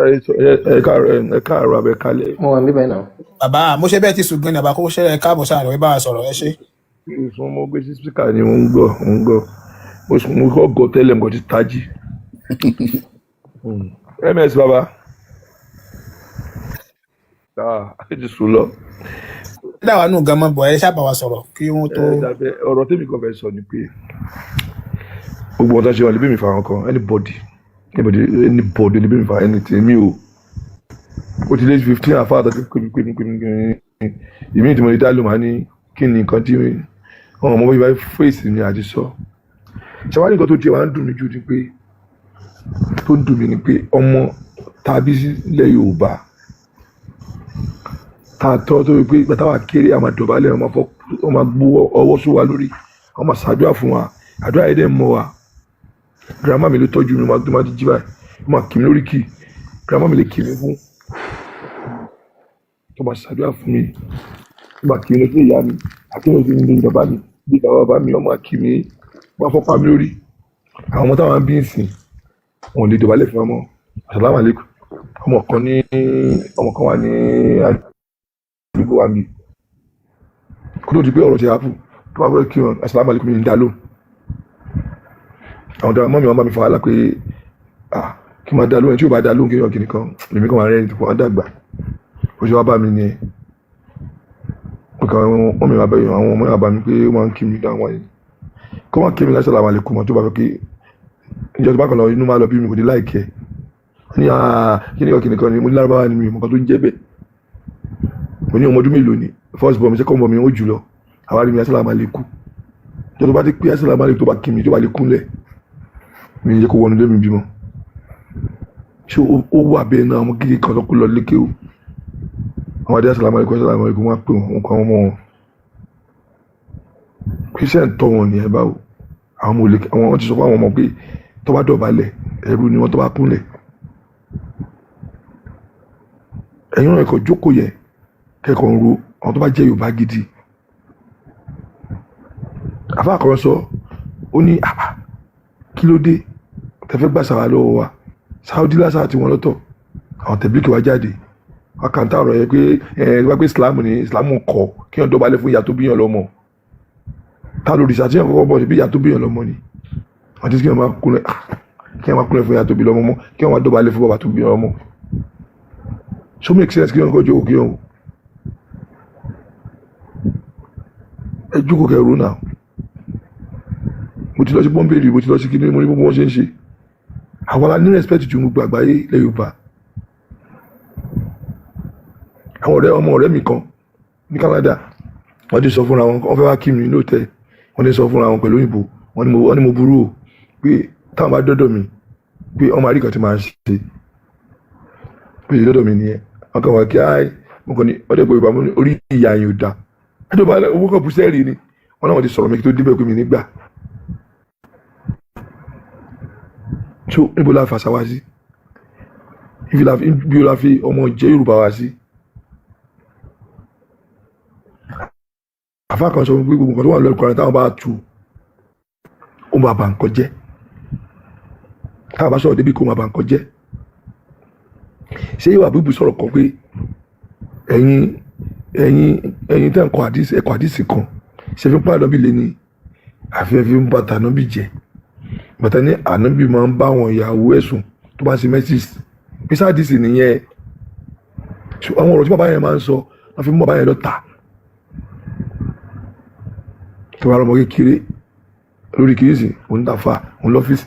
ẹ káàárọ̀ abẹ kálẹ̀. mo wà níbẹ̀ náà. bàbá mo ṣe bẹ́ẹ̀ ti sùn gan ni àbá kó ṣẹlẹ̀ káàbọ̀ sáà rẹ̀ bá wa sọ̀rọ̀ ẹ ṣe. ìsún ọmọ gbé sí spíkà ni mo ń gbọ́ mo kọ́ gọ tẹ́lẹ̀ mo ti tají. ms baba ẹ ti sùn lọ. ẹ dá wa nù gan mọ́ bọ̀ ẹ ṣáà bá wa sọ̀rọ̀ kí wọ́n tó. ọ̀rọ̀ tèmi kan fẹ́ sọ ni pé gbogbo ọ̀tá ṣe wà lè bí mi fa àwọn kan anybody lè bí mi fa anything mi ò ó ti lé 15 àfa àtàkùn pèmí ìmí tí mo lè dá lò máa ní kí ni nǹkan tí ọmọ ọmọ bíbá fèsì ni àti sọ ṣàwárí nǹkan tó jẹ́ wá ń dùn mí jù ni pé tó ń dùn mí ni pé ọmọ tàbí sílẹ̀ Yorùbá tààtọ́ tó rí pé ìgbà táwa kéré àmà dọ̀bálẹ̀ ọmọ gbó ọwọ́ sọ wa lórí ọmọ ṣàdúrà fún wa àdúrà yẹn dẹ̀ mọ́ wa girama mi ló tọ́jú mi tó máa ti jí báyìí ó máa kì mí lórí kì girama mi lè kì mí fún tó máa ṣàdúrà fún mi ó máa kì mí lórí ìyá mi àkínú sí ní bàbá mi bí bàbá mi ọmọ kì mí wọ́n fọ́pá mi lórí àwọn ọmọ táwọn bí ń sìn wọn ò lè dọ̀bálẹ̀ fún ọmọ assalamu alaikum ọmọ kan wà ní àdúgbò wa mi kó tó di pé ọ̀rọ̀ ti hapù tó bá fẹ́ kí wọn assalamu alaikum ní dá lóhùn àwọn ọ̀dọ́ mọ́mí wọn bá mi fọwọ́ lá pé kí n máa dá lóhùn tí yóò bá dá lóhùn kí n yàn kìnnì kan lèmi kan máa rẹ́ ẹni tó wọ́n dàgbà ó ṣe wá bá mi ní nǹkan mọ́mí wa bẹ̀yàn àwọn ọmọ yàrá bá mi pé ó máa ń kí mi dá wọn yìí kó máa kí mi láṣẹ làwọn àlekún mọ́ tó bá fẹ́ kí ìjọ tó bá kàn lọ inú máa lọ bí mi kò ní láìkẹ́ ní kí ni kìnnì kan ni mo ní lárúbáwá ni mi ò mọ̀ kan tó ń jẹ́ bẹ́ẹ̀ mo ní ọmọ ọdún mélòó ni first born mi second born mi ó jù lọ àwa rí mi láṣẹ làwọn àlekún ìjọ tó bá ti pé láṣẹ làwọn àlekún tó bá kí mi tó bá lè kúnlẹ̀ mi yẹ kó wọnú lé mi bímọ ṣé ó wà bẹ́ẹ̀ náà ọmọ kékeré kan lọ́kọ́ lọ lékè o àwọn adé assalamu alaikum wọn pè wọn kọ́ ọmọ wọn christian tọ́ wọn ní ẹ báwo àwọn ọmọ olèkè àwọn ti sọ fún àwọn ọmọ pé tó bá dọ̀bálẹ̀ ẹrú ni wọ́n tó bá kúnlẹ̀ ẹ̀yin náà ẹ̀kọ́ jókòó yẹ kẹ́kọ̀ọ́ ń ro àwọn tó bá jẹ́ Yorùbá gidi àfa àkọ́rọ́ sọ ó ní kí ló dé tẹfẹ gbà sára lọ́wọ́ wa Saudi lásán àti wọn lọ́tọ̀ àwọn tẹbílíkì wa jáde wọn kàn tá ọ̀rọ̀ yẹn pé wá pé Islam kọ̀ kí wọn dọ̀bálẹ̀ fún ìyá tó bíyàn lọ́mọ ta lórí ìṣàtìyàn fọwọ́ bọ̀ bí ìyá tó bíyàn lọ́mọ ni wọn ti kí wọn máa kúnlẹ̀ fún ìyá tó bí lọ́mọ mọ́ kí wọn máa dọ̀bálẹ̀ fún bàbá tó bí lọ́mọ so make sense kí wọn kọjú òkè ọ̀hún ẹ jókòó kẹrù náà mo ti lọ sí bọ́m̀bélì mo ti lọ sí kíní mo ní gbogbo wọn ṣe ń ṣe àwọn la ní respect ju gbogbo àgbáyé ilẹ̀ Yorùbá àwọn ọmọ ọ̀rẹ́ mi kan ní Canada wọ́n ti sọ fúnra wọn wọ́n fẹ́ wá kí mi lóòótẹ́ wọ́n ti sọ fúnra wọn pẹ̀lú òyìnbó wọ́n ní mo burú o pé táwọn bá dọ́dọ̀ mi pé ọmọ àríkàn ti máa ṣe pé dọ́dọ̀ mi nìyẹn wọ́n kàn wá kí mo kàn ní ọdẹ pé Yorùbá mo ní orí ìyá yẹn ò da ẹjọ́ bá owó kan bú sẹ́ẹ̀rì ni wọ́n náà wọ́n ti sọ̀rọ̀ mi kí tó débẹ̀ pé mi nígbà so níbo la fàṣà wá sí ibi la fi ọmọ jẹ́ Yorùbá wá sí àfa kan sọ pé gbogbo nǹkan tó wà lórí Kùránì táwọn bá tu ó máa bà nǹkan jẹ́ táwọn bá sọ̀rọ̀ débi kó máa bà nǹkan jẹ́ ṣé yóò àbúgbù sọ̀rọ̀ kan pé ẹ̀yin tẹ́ ẹ̀kọ́ àdìsí kan ṣe fi ń pàdánù bí lé ní àfihàn fi ń bàtà náà bí jẹ́ bàtà ní ànábì máa ń bá àwọn ìyàwó ẹ̀sùn tó bá ṣe mẹ́sìs písàdìsì nìyẹn àwọn ọ̀rọ̀ tí bàbá yẹn máa ń sọ wọ́n fi mú bàbá yẹn lọ tà tó bá rọmọ kékeré lórí kìíyèsí òun tàfà òun lọ́fíìsì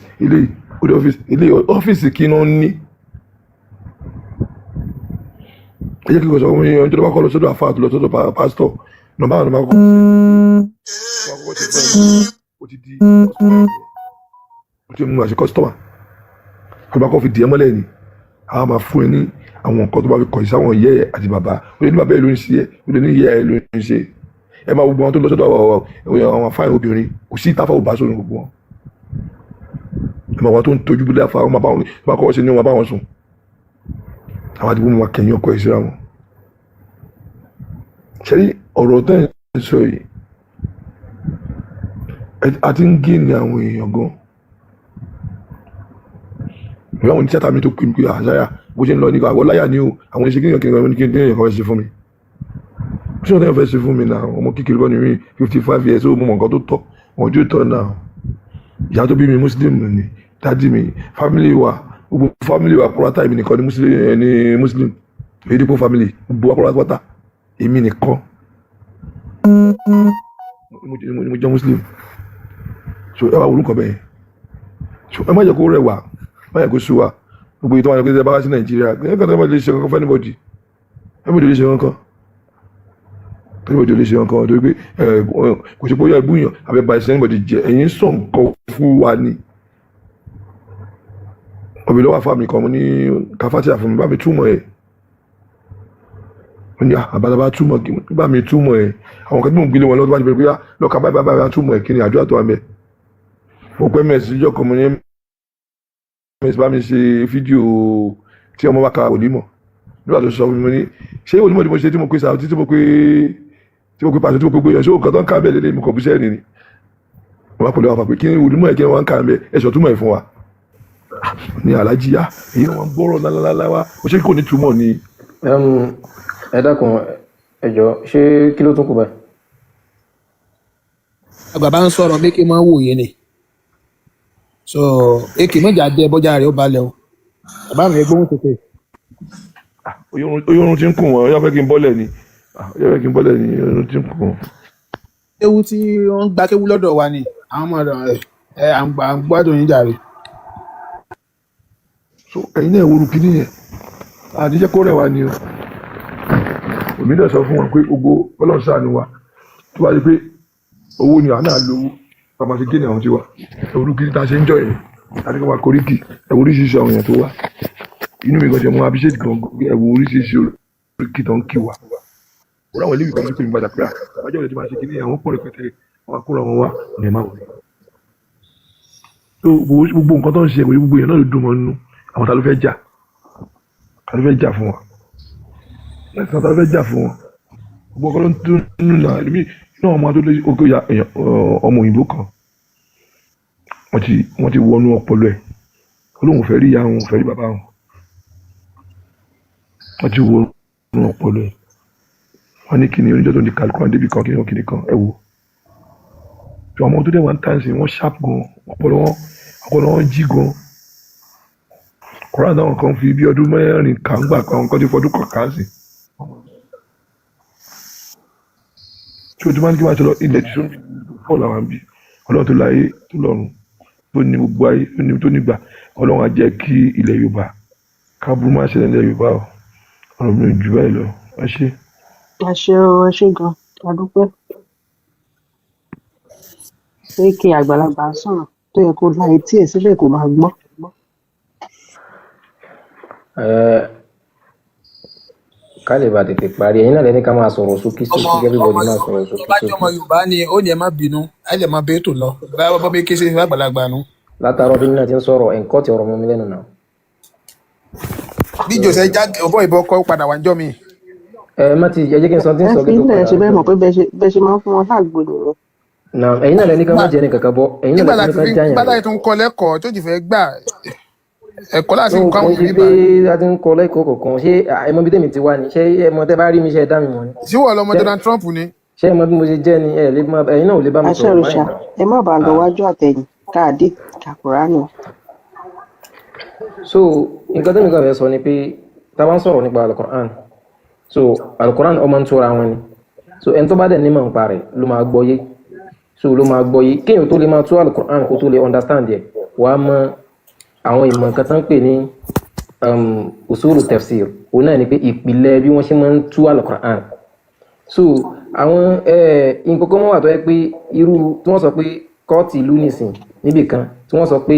ilé ọ́fíìsì kí náà ní ẹ jẹ́ kí n sọ fún mi ọjọ́ tó bá kọ́ lọ sọ́dọ̀ àfà àti lọ sọ́dọ̀ pásítọ̀ nọ̀bá àwọn ọmọ ó ti di ó ti mú àṣẹ kọ́sítọ́mà ọba kan fi dìé mọ́lẹ̀ ni àwọn máa fún ẹ ní àwọn nǹkan tó bá fi kọ̀yìn sáwọn ìyá ẹ àti bàbá ó lè ní bàbá ẹ ló ń ṣe ẹ ó lè ní ìyá ẹ ló ń ṣe ẹ máa gbogbo wọn tó lọ sọ́dọ̀ àwọn afáàyàn obìnrin kò sí ìtafà òbá sóni gbogbo wọn ẹ máa wọn tó ń tọ́jú bílẹ̀ afá wọn máa bá wọn bá kọ́ ṣe ní wọn bá wọn sùn àwọn àdìbò máa kẹ̀yìn ọkọ̀ ẹ̀ síra wọn. ṣe rí ọ̀rọ̀ tẹ́ ẹ̀ sọ yìí a ti ń gé ní àwọn èèyàn gan ìwé àwọn oníṣẹ́ tàbí tó pè mí pé àṣàyà bó ṣe ń lọ ní àwọn láyà ni o àwọn iṣẹ́ kíníkan kíníkan ní kíníkan fẹ́ ṣe fún mi ṣé wọ́n tẹ́lẹ̀ fẹ́ ṣe fún mi náà ọmọ kékeré kan ní mi 55 years ó mọ nǹkan tó tọ́ wọn ojú ìtọ́ náà ìyá tó bí mi muslim ni dájú mi family wa gbogbo family wa kúrọ́tà èmi nìkan ní muslim èyí dípò family gbogbo wa kúrọ́tà èmi nìkan mo jẹ́ muslim so ẹ wá orúkọ bẹ́ẹ̀ so ẹ má jẹ́ kó rẹwà má jẹ́ kó sú wa gbogbo ìtọ́ wọn ni pé ẹ bá wá sí nàìjíríà ẹ kàn tó bá lè ṣe kankan fún anybody everybody lè ṣe kankan everybody lè ṣe kankan tó pé kò sí pé ó yẹ gbúyàn àbẹ̀bà ìṣẹ́ anybody jẹ ẹ̀yin sọ nǹkan fún wa ni ọ̀bẹ lọ́wọ́ fáàmì kan mo ní káfáàtì àfọ̀mí bá mi túmọ̀ ẹ̀ mo ní àbálàbá túmọ̀ bá mi túmọ̀ ẹ̀ àwọn kan tí mò ń gbélé wọn lọ́wọ́ tó bá ti bẹ̀rẹ̀ pé lọ́ka báyìí túmọ̀ ẹ̀ kí ni àdúrà tó wà mẹ́ mo pẹ́ mẹ́sì ìjọ kan mo ní mẹ́sì bá mi ṣe fídíò tí ọmọ bá ka onímọ̀ nígbà tó sọ fún mi mo ní ṣé onímọ̀ tí mo ṣe tí mo pé sàwọ́tí tí mo pé pàṣẹ tí mo pé gbé yàn ṣé òkan tó ń ká bẹ́ẹ̀ lélẹ́yìn mo kàn bú sẹ́ẹ̀rì ni wọ́n pẹ̀lú àwọn àpapẹ̀ kí ni onímọ̀ ẹ̀kẹ́ wọn ń ká bẹ́ẹ̀ ẹ̀ṣọ́ túmọ̀ ẹ̀ fún wa ní alájíyá èyí wọn gbọ́rọ̀ lálálálá wa ó ṣe kò ní túmọ̀ ni. ẹ dákun ẹ jọ̀ọ́ ṣé kí ló tún kù báyìí. àgbà bá ń sọ̀rọ̀ bí kí n máa wòye ni so èkì mẹ́jà jẹ́ bọ́jà rẹ̀ ó balẹ̀ o bàbá mi gbóhùn tètè. oyún ti ń kùn wọn ọyọ́ fẹ́ kí n bọ́lẹ̀ ni oyún ti ń kùn wọn. ewu tí wọ́n ń gba kéwú lọ́dọ̀ wa ni àwọn ọmọ ẹ̀ à ń gbádùn yín jàre. so ẹ̀yin náà wo rúkì nìyẹn àdíjẹ́ kó rẹwà ni o òmí náà sọ fún wọn pé gbogbo ọlọ́run ṣàánú wa tó wá di pé owó ni àná lówó pàmò sí géènì àwọn tí wà ẹ̀wọ̀n rúkì tá a ṣe ń jọ yẹn láti kọ́ máa koríkì ẹ̀wọ̀n oríṣiríṣi àwọn èèyàn tó wà inú mi gan-an mo appreciate gan ẹ̀wọ̀n oríṣiríṣi oríkì tó ń kí wa ó ráwọn ilé ìwé kan tó ń gbàdá pé àbájọ́ ìrètí máa ṣe kí ní àwọn pọ̀ rẹpẹtẹ wọn kóra wọn wá ní ẹ̀ máa wọlé gbogbo nǹkan tó ń ṣe gbogbo èèyàn náà ló dùn mọ́ nínú àwọn ta ló fẹ́ jà fún wa ẹ̀sán ta ló fẹ́ jà fún wọn gbogbo ọkọ ló ń tún nínú náà ẹ̀mí iná ọmọ tó lé oké ya ọmọ òyìnbó kan wọ́n ti wọnú ọpọlọ ẹ̀ olóhùn fẹ́ rí ìyá wọn fẹ́ rí bàbá wọn wọ́n ti wọnú ọpọlọ ẹ̀ wọ́n ní kíni oníjọ́ tó ní kálukú débi kan kíni kan ẹ̀ wò tí ọmọ tó dẹ̀ wọ́n ń tàn sí wọ́n ṣáp gan ọpọlọ wọn jí gan kọ́ra náà kan fi bí ọdún mẹ́rin kà ń gbà kan ti fọdún kọ̀ọ̀kan sí. tí o ti máa ń kí wọ́n aṣọ lọ ilẹ̀ tí ó ń fọ́ làwọn àbí ọlọ́run tó láyé tó lọ́run tó ní gbogbo ayé tó nígbà ọlọ́run á jẹ́ kí ilẹ̀ yorùbá káàbùrú máa ṣẹlẹ̀ ilẹ̀ yorùbá ọ̀rọ̀ mi ò jù báyìí lọ ẹ ṣé. ẹ ṣé gan adúpẹ́ pé kí àgbàlagbà sọ̀rọ̀ tó yẹ kó la etí ẹ̀ sílẹ̀ kó máa gbọ́. ká lè bá tètè parí ẹ̀yin náà lẹni ká máa sọ̀rọ̀ sókè everybody máa sọ̀rọ̀ sókè. tó bá jẹ́ ọmọ yorùbá ni ó ní ẹ má bínú ẹ lè má bẹ́ẹ̀ tó lọ báyọ̀ bọ́ bí ké ṣe àgbàlagbà nu. látàárọ̀ bí náà ti ń sọ̀rọ̀ ẹ̀ńkọ́ ti ọ̀rọ̀ mọ́ mi lẹ́nu náà. bí jòsè já ọbọ̀ ìbọn kọ́ padà wá ń jọ́ mi. má ti jẹ́ kí n sọ tí ń sọ ẹ fi ilẹ̀ ṣe bẹ́ẹ̀ mọ̀ pé bẹ́ẹ̀ ṣe máa ń fún wọn láàgbò nìyẹn. na ẹ̀yin náà lẹni ká má jẹ́ ní kankan bọ́ ẹ̀yin náà lẹni ká jáyàn. nígbà láti tún kọ́ lẹ́kọ̀ọ́ tó jì fẹ́ gbà ẹ̀kọ́ láti nǹkan àwọn òbí bá láti ń kọ lẹ́kọ̀ọ́ kọ̀ọ̀kan ṣé ẹmọ bí tèmi ti wá ni ṣé ẹmọ tẹ bá rí mi ṣe dá mi mọ̀ ni. síwọ́ ọlọmọ Donald Trump ni. ṣé ẹmọ bí mo ṣe jẹ́ ni ẹ̀yin náà ò lè bá mi àṣẹ sọ̀rọ̀ òrìṣà ẹ má bàa lọ wájú àtẹ̀yìn káàdé kàkùránù. so nǹkan tẹ́mi kan fẹ́ sọ ni pé tá a bá ń sọ̀rọ̀ nípa alukoran so alukoran ọmọ ń tóra wọn ni so ẹni tó bá dẹ̀ nímọ̀ nípa rẹ̀ ló máa gbọ́ yé so ló máa gbọ́ yé kéèyàn tó lè máa tú alukoran kó tó lè understand yẹ wàá mọ àwọn ìmọ̀ nǹkan tó ń pè ní usulu tafsir òun náà ni pé ìpìlẹ̀ bí wọ́n ṣe máa ń tú alukoran so àwọn nǹkan kan wà tó yẹ pé irú tí wọ́n sọ pé kọ́ọ̀tì ìlú nìsín níbì kan tí wọ́n sọ pé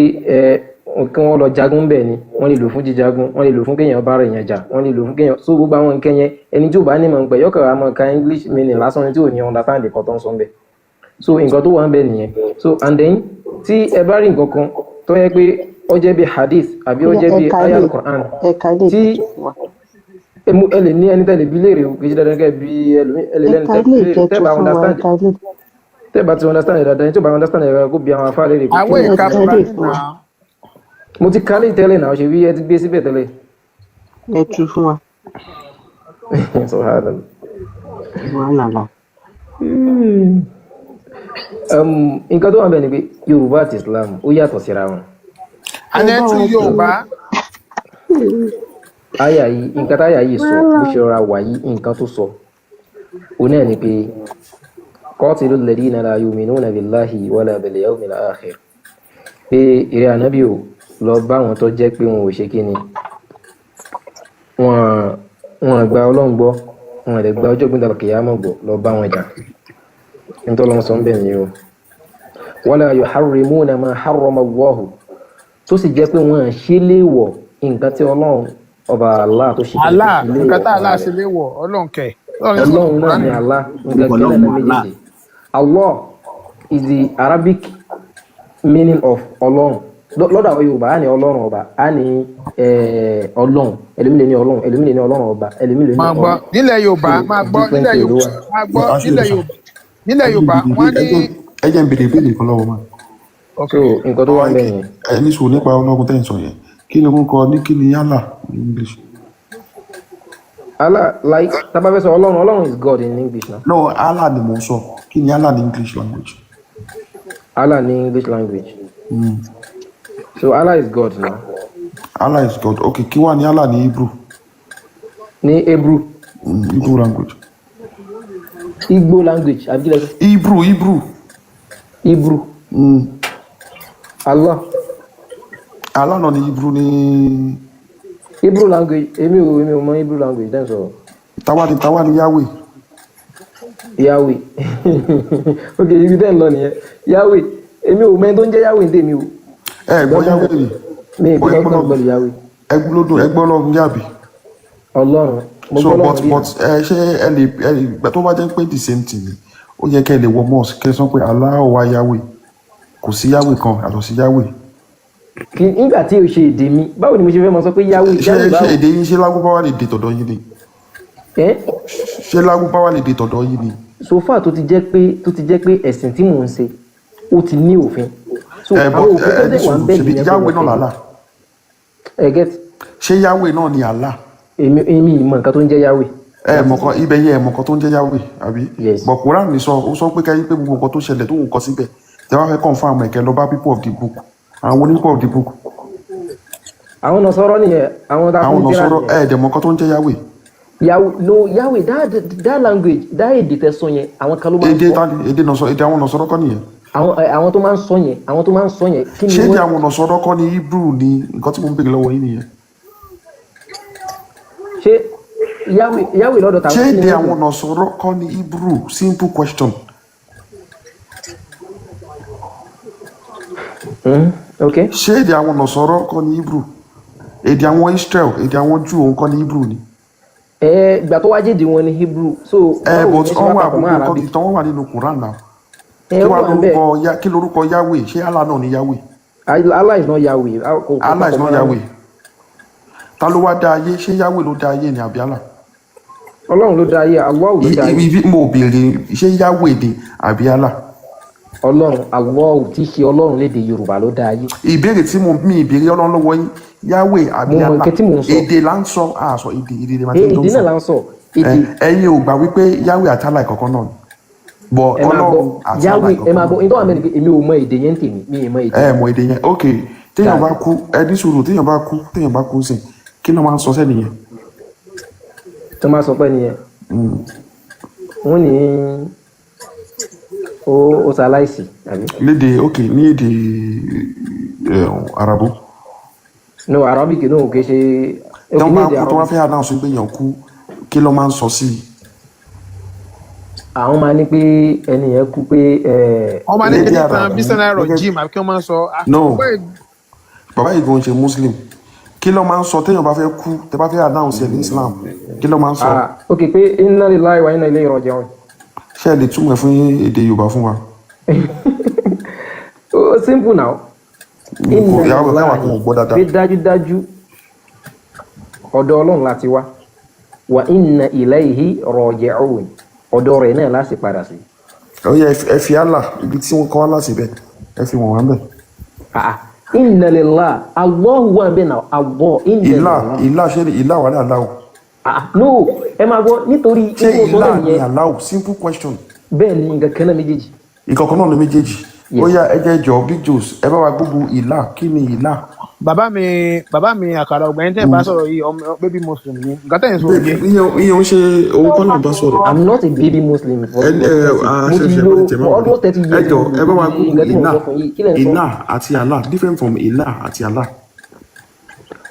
kí wọ́n lọ jagun bẹ́ẹ̀ ni wọ́n lè lò fún jíjagun wọ́n lè lò fún kéèyàn bára èèyàn jà wọ́n lè lò fún kéèyàn so gbogbo àwọn nǹkan yẹn ẹni tí ò bá ní mọ̀ pé yọkọ̀ àmọ́ ka English meaning lásán ni tí ò ní understand nǹkan tó ń sọ bẹ́ẹ̀ so nǹkan tó wà ń bẹ nìyẹn so and then tí ẹ bá rí nǹkan kan tó yẹ pé ó jẹ́ bí hadith àbí ó jẹ́ bí ayah al-Qur'an tí ẹ lè ní ẹni tẹ́lẹ̀ bí léèrè kì í ṣe dandan kẹ́ bí ẹlẹ́ni tẹ́ bá understand tẹ́ bá ti understand dáadáa tí ó bá understand ẹ̀rọ kó bí àwọn afá léèrè. àwọn ìka fúnra nínú mo ti kálẹ̀ tẹ́lẹ̀ náà ṣe bí ẹ ti gbé síbẹ̀ tẹ́lẹ̀. ẹ tú fún wa Subhanallah. wàhálà. Nǹkan tó wà bẹ́ẹ̀ ni pé Yorùbá àti Islam ó yàtọ̀ síra wọn. àní ẹ tún Yorùbá Àyà yìí nǹkan táyà yìí sọ bó ṣe rọra wà yìí nǹkan tó sọ òun náà ni pé qatilul ladina la yu'minuna billahi wala bil yawmil akhir pé ìrẹ́ ànábì ò lọ bá wọn tó jẹ́ pé wọn ò ṣe kí ni wọn gba Ọlọ́run gbọ́ wọn lè gba ọjọ́ gbọ́dọ̀ kìyàmọ̀ gbọ́ lọ bá wọn jà nítorí wọn sọ ń bẹ̀ ní o wala yuharrimuna ma harrama Allahu tó sì jẹ́ pé wọn ṣe léèwọ̀ nǹkan tí Ọlọ́run ọba Allah tó ṣe Allah nǹkan tá Allah ṣe léwọ̀ Ọlọ́run kẹ̀ Ọlọ́run náà ni Allah nǹkan kí lẹ́nu méjèèjì Allah is the Arabic meaning of Ọlọ́run lọ́dọ̀ àwọn Yorùbá á ní Ọlọ́run ọba á ní Ọlọ́run ẹlòmílẹ̀ ní Ọlọ́run ẹlòmílẹ̀ ní Ọlọ́run ọba ẹlòmílẹ̀ ní máa gbọ́ nílẹ̀ Yorùbá máa gbọ́ nílẹ̀ Yorùbá máa gbọ́ nílẹ̀ Yorùbá wọ́n ní. ẹ jẹ́ n béèrè ìbéèrè kan lọ́wọ́ máa. so nǹkan tó wà lẹ́yìn. ẹni sọ nípa ọlọ́run tẹ́ ń sọ yẹn kí ni orúkọ ní kí ni Allah ní English. Allah like tábà fẹ́ sọ Ọlọ́run is God in English now. no Allah ni mo ń sọ kí ni Allah ní English language. Allah ní English language. So Allah is God now. Allah is God okay kí wá ní Allah ní Hebrew. Ní Hebrew. Hebrew language. Igbo language abilẹ̀. Hebrew. Allah náà ní Hebrew ní. Hebrew language èmi ò mọ Hebrew language dẹ́n sọ. Táwa ní Yahweh ok ibi tẹ́ ń lọ nìyẹn Yahweh èmi ò mẹ́ni tó ń jẹ́ Yahweh ní tèmi o. Gbọ́ Yahweh ni. mi ì bí lọ́kàn gbọ́dọ̀ Yahweh. ẹgbọ́n lọ́run yàbí. Ọlọ́run mo so gbọ́ lọ́run rí. but ṣé ẹ lè tó bá jẹ́ pé the same thing ni ó yẹ kẹ́ ẹ lè wọ mosque kẹ́ ẹ sọ pé Allah wà Yahweh kò sí Yahweh kan àtọ̀ sí Yahweh. Nígbà tí o ṣe èdè mi báwo ni mo ṣe fẹ́ mọ sọ pé Yahweh ṣé èdè yín ṣé Lárúbáwá lè dé tọ̀dọ̀ yín ni. ṣé Lárúbáwá lè dé tọ̀dọ̀ yín ni. so far tó ti jẹ́ pé ẹ̀sìn tí mò ń ṣe ó ti ní òfin. so àwọn òfin tó dé wà ń bẹ́ẹ̀ nìyẹn. Yahweh náà làlá. get. ṣé Yahweh náà ni Allah. èmi ìmọ̀ nǹkan tó ń jẹ́ Yahweh. mọ̀kàn ibẹ̀ yẹ mọ̀kàn tó ń jẹ́ Yahweh àbí. yes. but Quran ní ó sọ pé káyí pé gbogbo nǹkan tó ṣẹlẹ̀ tó ń kọ síbẹ̀ tẹ́ wá fẹ́ confirm ẹ̀kẹ́ lọ bá people of the book àwọn onípọ̀ of the book. àwọn Nasara nìyẹn àwọn tá a fún kíra nìyẹn. ẹ̀ẹ́dẹ̀mọ̀kan tó ń jẹ́ Yahweh. Yahweh that language that èdè tẹ sọ yẹn àwọn kan ló máa ń sọ. èdè àwọn Nasara kọ́ nìyẹn. àwọn tó máa ń sọ yẹn kí ni ṣé èdè àwọn Nasara kọ́ ni Hebrew ni nǹkan tí mo ń béèrè lọ́wọ́ yín nìyẹn. ṣé Yahweh lọ́dọ̀ tàwọn. ṣé èdè àwọn Nasara kọ́ ni Hebrew simple question. okay. ṣé èdè àwọn Nasara kọ́ ni Hebrew èdè àwọn Israel èdè àwọn Jew òun kọ́ ni Hebrew ni. ìgbà tó wá jèdè wọn ni Hebrew so. but ọwọ́ àbúrò nǹkan ìtàn wọn wà nínú Quran náà. kí lorúkọ Yahweh ṣé Allah náà ni Yahweh. Allah is not Yahweh. Allah is not Yahweh. Ta ló wá dá ayé ṣé Yahweh ló dá ayé ni àbí Allah. Ọlọ́run ló dá ayé Allah ló dá ayé. ibi mo béèrè ṣé Yahweh ni àbí Allah. Ọlọ́run Allah tí í ṣe Ọlọ́run lédè Yorùbá ló dá ayé. ìbéèrè tí mo ìbéèrè Ọlọ́run lọ́wọ́ yín Yahweh àbí Allah èdè là ń sọ àṣọ èdè lè máa tẹ́ tó ń sọ. èdè náà là ń sọ. ẹ̀yin ò gbà wípé Yahweh àti Allah ìkọ̀kan náà ni. bọ̀ Ọlọ́run àti Allah ìkọ̀kan. ẹ máa gbọ́ nítorí àmì èmi ò mọ èdè yẹn tèmi mi ì mọ èdè yẹn. mọ èdè yẹn ok téèyàn bá kú ẹni sùúrù téèyàn bá kú sìn kí ló máa ń sọ sẹ́niyẹn. tó máa sọ pé nìyẹn wọ́n ní ó ṣaláìsí àbí. lédè ok ní èdè Arabu. no Arabic no kì í ṣe. tó máa kú tó wá fẹ́ àdáhùn sí pé èèyàn kú kí ló máa ń sọ sí i. àwọn máa ní pé ẹni yẹn kú pé. wọ́n máa ní kí ní tan bísọ̀nà rọ̀jìm àbí kí wọ́n máa ń sọ. no bàbá yìí gan ṣe Muslim kí ló máa ń sọ téèyàn bá fẹ́ kú tẹ́ bá fẹ́ àdáhùn sí ẹ̀ ní Islam kí ló máa ń sọ. ok pé inna lillahi wa inna ilayhi raji'un. ṣé ẹ lè túmọ̀ fún èdè Yorùbá fún wa. simple now. inna lillahi pé dájúdájú ọ̀dọ̀ Ọlọ́run láti wá wa inna ilayhi raji'un ọ̀dọ̀ rẹ̀ náà láti padà sí. ó yẹ ẹ fi Allah ibi tí wọ́n kọ́ Allah síbẹ̀ ẹ fi wọ̀n wá bẹ̀. inna lillahi Allahu wà bẹ́ẹ̀ náà Allah ìlà ṣe ni ìlà wà ní aláwọ̀. no ẹ máa gbọ́ nítorí ṣé ikú ìlà sọ́dọ̀ ní yẹn aláwọ̀ simple question. bẹ́ẹ̀ ni nǹkan kan náà méjèèjì. ìkọ̀kan náà ló méjèèjì. ó yá ẹ jẹ́ jọ Big Joes ẹ bá wa gbogbo ìlà kí ni ìlà. bàbá mi àkàrà ọgbà yẹn tẹ́ ẹ bá sọ̀rọ̀ yìí ọmọ baby muslim ni nǹkan tẹ́ ẹ̀ ń sọ yìí. ìyẹn ń ṣe owó kọ́ náà bá sọ̀rọ̀. I'm not a baby Muslim. Mo ti lo almost 30 years. ẹ jọ ẹ bá wa gbogbo ìlà àti àlà different from ìlà àti àlà.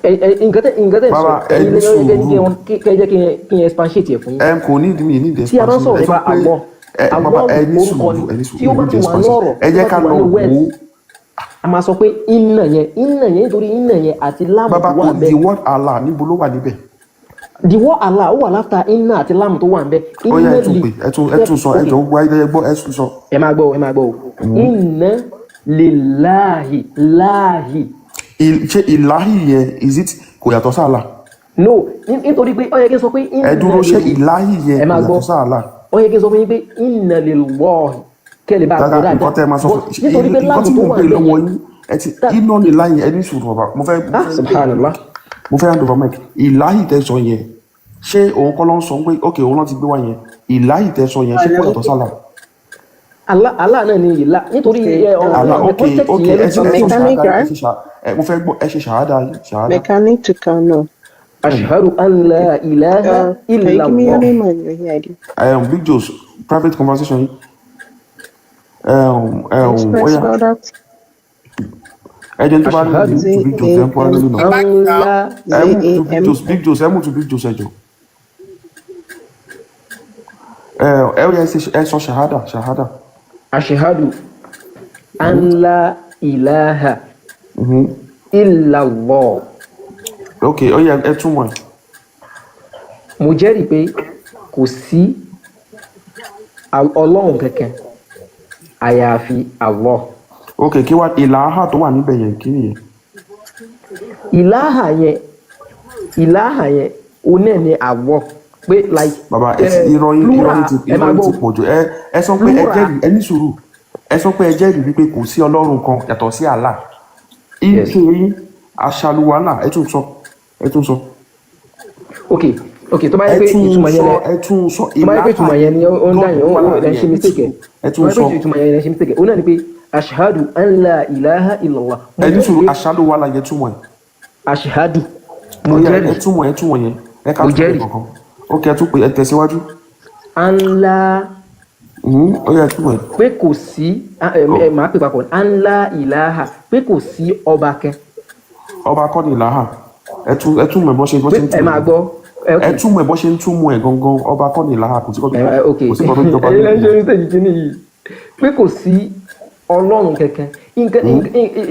nǹkan tẹ́ Baba, sọ ẹni sùúrù. kẹjẹ kí n expatiate ẹ̀ fún yín. kò ní ìdí ìdí tí a bá sọ̀rọ̀ nípa àgbọ̀ bàbá ẹni orúkọ sùúrù ẹni tí ó bá ti wà ní ọ̀rọ̀ ẹ jẹ́ ká lọ wò ó. a máa sọ pé iná yẹn nítorí iná yẹn àti láàmù bàbá tó wà kò ń bẹ. the word Allah níbo ló wà níbẹ̀. the word Allah ó wà láta iná àti láàmù tó wà ń bẹ. ó yá ẹ tún pé ẹ tún sọ ẹ jọ gbọ́ ayẹyẹ gbọ́ ẹ tún sọ. ẹ máa gbọ́ o iná lillahi láàhì. ṣé ìláhì yẹn is it kò yàtọ̀ sí Allah. no nítorí pé ó yẹ kí n sọ pé iná ẹ dúró ṣé ìláhì ẹ yẹn máa kò gbọ́. yàtọ̀ sí Allah. ó yẹ kí n sọ fún yín pé inna lillahi kẹ́lẹ̀ bá dáadáa nǹkan tẹ́ ẹ máa sọ fún nítorí pé nǹkan láàmù tí tó mo wà pè ń bẹ lọ́wọ́ yẹn. yín ẹ ti iná ní láyìn ẹni sùúrù bàbá Subhanallah. mo fẹ́ hand over mic ìláhì tẹ́ sọ yẹn ṣé òun kọ́ ló ń sọ pé ok òun náà ti gbé wá yẹn ìláhì tẹ́ sọ yẹn ṣé kò yàtọ̀ sí Allah. Allah náà ni ìlà nítorí Allah ok context ok yẹn ẹ ló ṣe sọ pé Mechanic, right? mo fẹ́ gbọ́ ẹ ṣe ṣàhádà. Mechanic to Kano. ashhadu an la ilaha Can you give me your illallah. name and your ID? Big Joes private conversation yìí. Express Oya for that. ẹ jẹ́ tó bá Ashhadu ní Big Joes ẹ̀ ń pọ́n lórí náà. Allah Big Joes ẹ mú tu Big Joes ẹ jọ. ẹ ó yẹ ẹ sọ ṣàhádà. ashhadu an la ilaha illallah. ok ó yẹ ẹ túmọ̀ ẹ̀. mo jẹ́rìí pé kò sí ọlọ́run kankan àyàfi Allah. ok kí wá ìlàhà tó wà níbẹ̀ yẹn kí nìyẹn. ìlàhà yẹn oní ẹ̀ ní Allah pé like. bàbá ìròyìn ti pọ̀ jù ẹ sọ pé ẹ jẹ́rìí ẹ ní sùúrù ẹ sọ pé ẹ jẹ́rìí wípé kò sí ọlọ́run kan yàtọ̀ sí Allah. ike yín aṣàlùwàlà ẹ tún sọ. ok tó bá yẹ pé ìtumọ̀ yẹn lẹ tó bá yẹ pé ìtumọ̀ yẹn ni ó ń dá yẹn ó ń ṣe mistake ẹ tó bá yẹ pé ìtumọ̀ yẹn ni ṣe mistake ó náà ni pé ashhadu an la ilaha illallah. ẹ ní sùúrù aṣàlùwàlà yẹn túmọ̀ ẹ̀. ashhadu mo jẹ́rìí ẹ túmọ̀ yẹn ẹ ká mo túmọ̀ jẹ́rìí. kankan ok ẹ tún pè ẹ tẹ̀síwájú. an la ó yẹ túmọ̀ ẹ̀. pé kò sí màá pè papọ̀ an la ilaha pé kò sí ọba kan. ọba kọ́ ni ìlàhà ẹ túmọ̀ ẹ̀ bọ́ ṣe ń túmọ̀ ẹ máa gbọ́ ẹ túmọ̀ ẹ̀ bọ́ ṣe ń túmọ̀ ẹ̀ gangan ọba kọ́ ni ìlàhà kò sí kọ́ tó jọba ẹ̀yin lẹ́yìn ṣe ń tẹ̀jú kí nìyí pé kò sí ọlọ́run kankan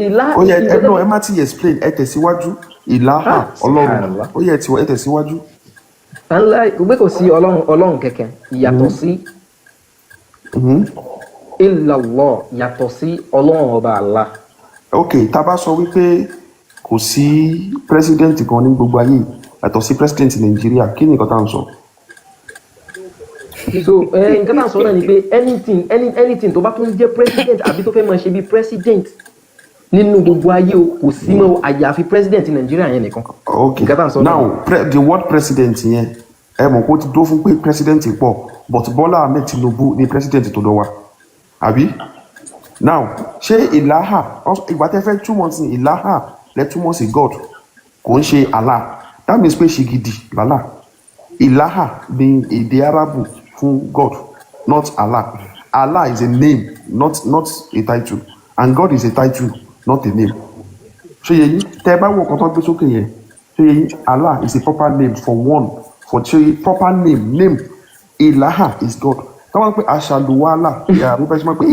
ìlà. ó yẹ ẹ náà ẹ má ti explain ẹ tẹ̀síwájú ìlàhà ọlọ́run ó yẹ ẹ tẹ̀síwájú. pé kò sí ọlọ́run kankan ìyàtọ̀ sí illallah yàtọ̀ sí ọlọ́run ọba Allah. ok tá a bá sọ wípé kò sí president kan ní gbogbo ayé yàtọ̀ sí president nàìjíríà kí ni nǹkan tá à ń sọ. so nǹkan tá à ń sọ náà ni pé anything tó bá tún jẹ́ president àbí tó fẹ́ máa ṣe bí president nínú gbogbo ayé o kò sí mọ́ àyàfi president nàìjíríà yẹn nìkan. ok nǹkan tá à ń sọ náà. now the word president yẹn ẹ mọ̀ kó ti dó fún pé president pọ̀ but Bọ́lá Ahmed Tinubu ni president tó dọ̀ wá àbí now ṣé ìlàhà ìgbà tẹ́ fẹ́ túmọ̀ sí ìlàhà lẹ́ túmọ̀ sí God kò ń ṣe Allah that means pé ṣìgìdì lálà ìlàhà ní èdè Arabu fún God not Allah. Allah is a name not a title and God is a title not a name. ṣé yẹ yín tẹ́ bá wọ ọkàn tó gbé sókè yẹn ṣé yẹ yín Allah is a proper name for one for ṣe proper name ìlàhà is God. táwọn pé aṣàlùwàlà mo fẹ́ ṣe máa pé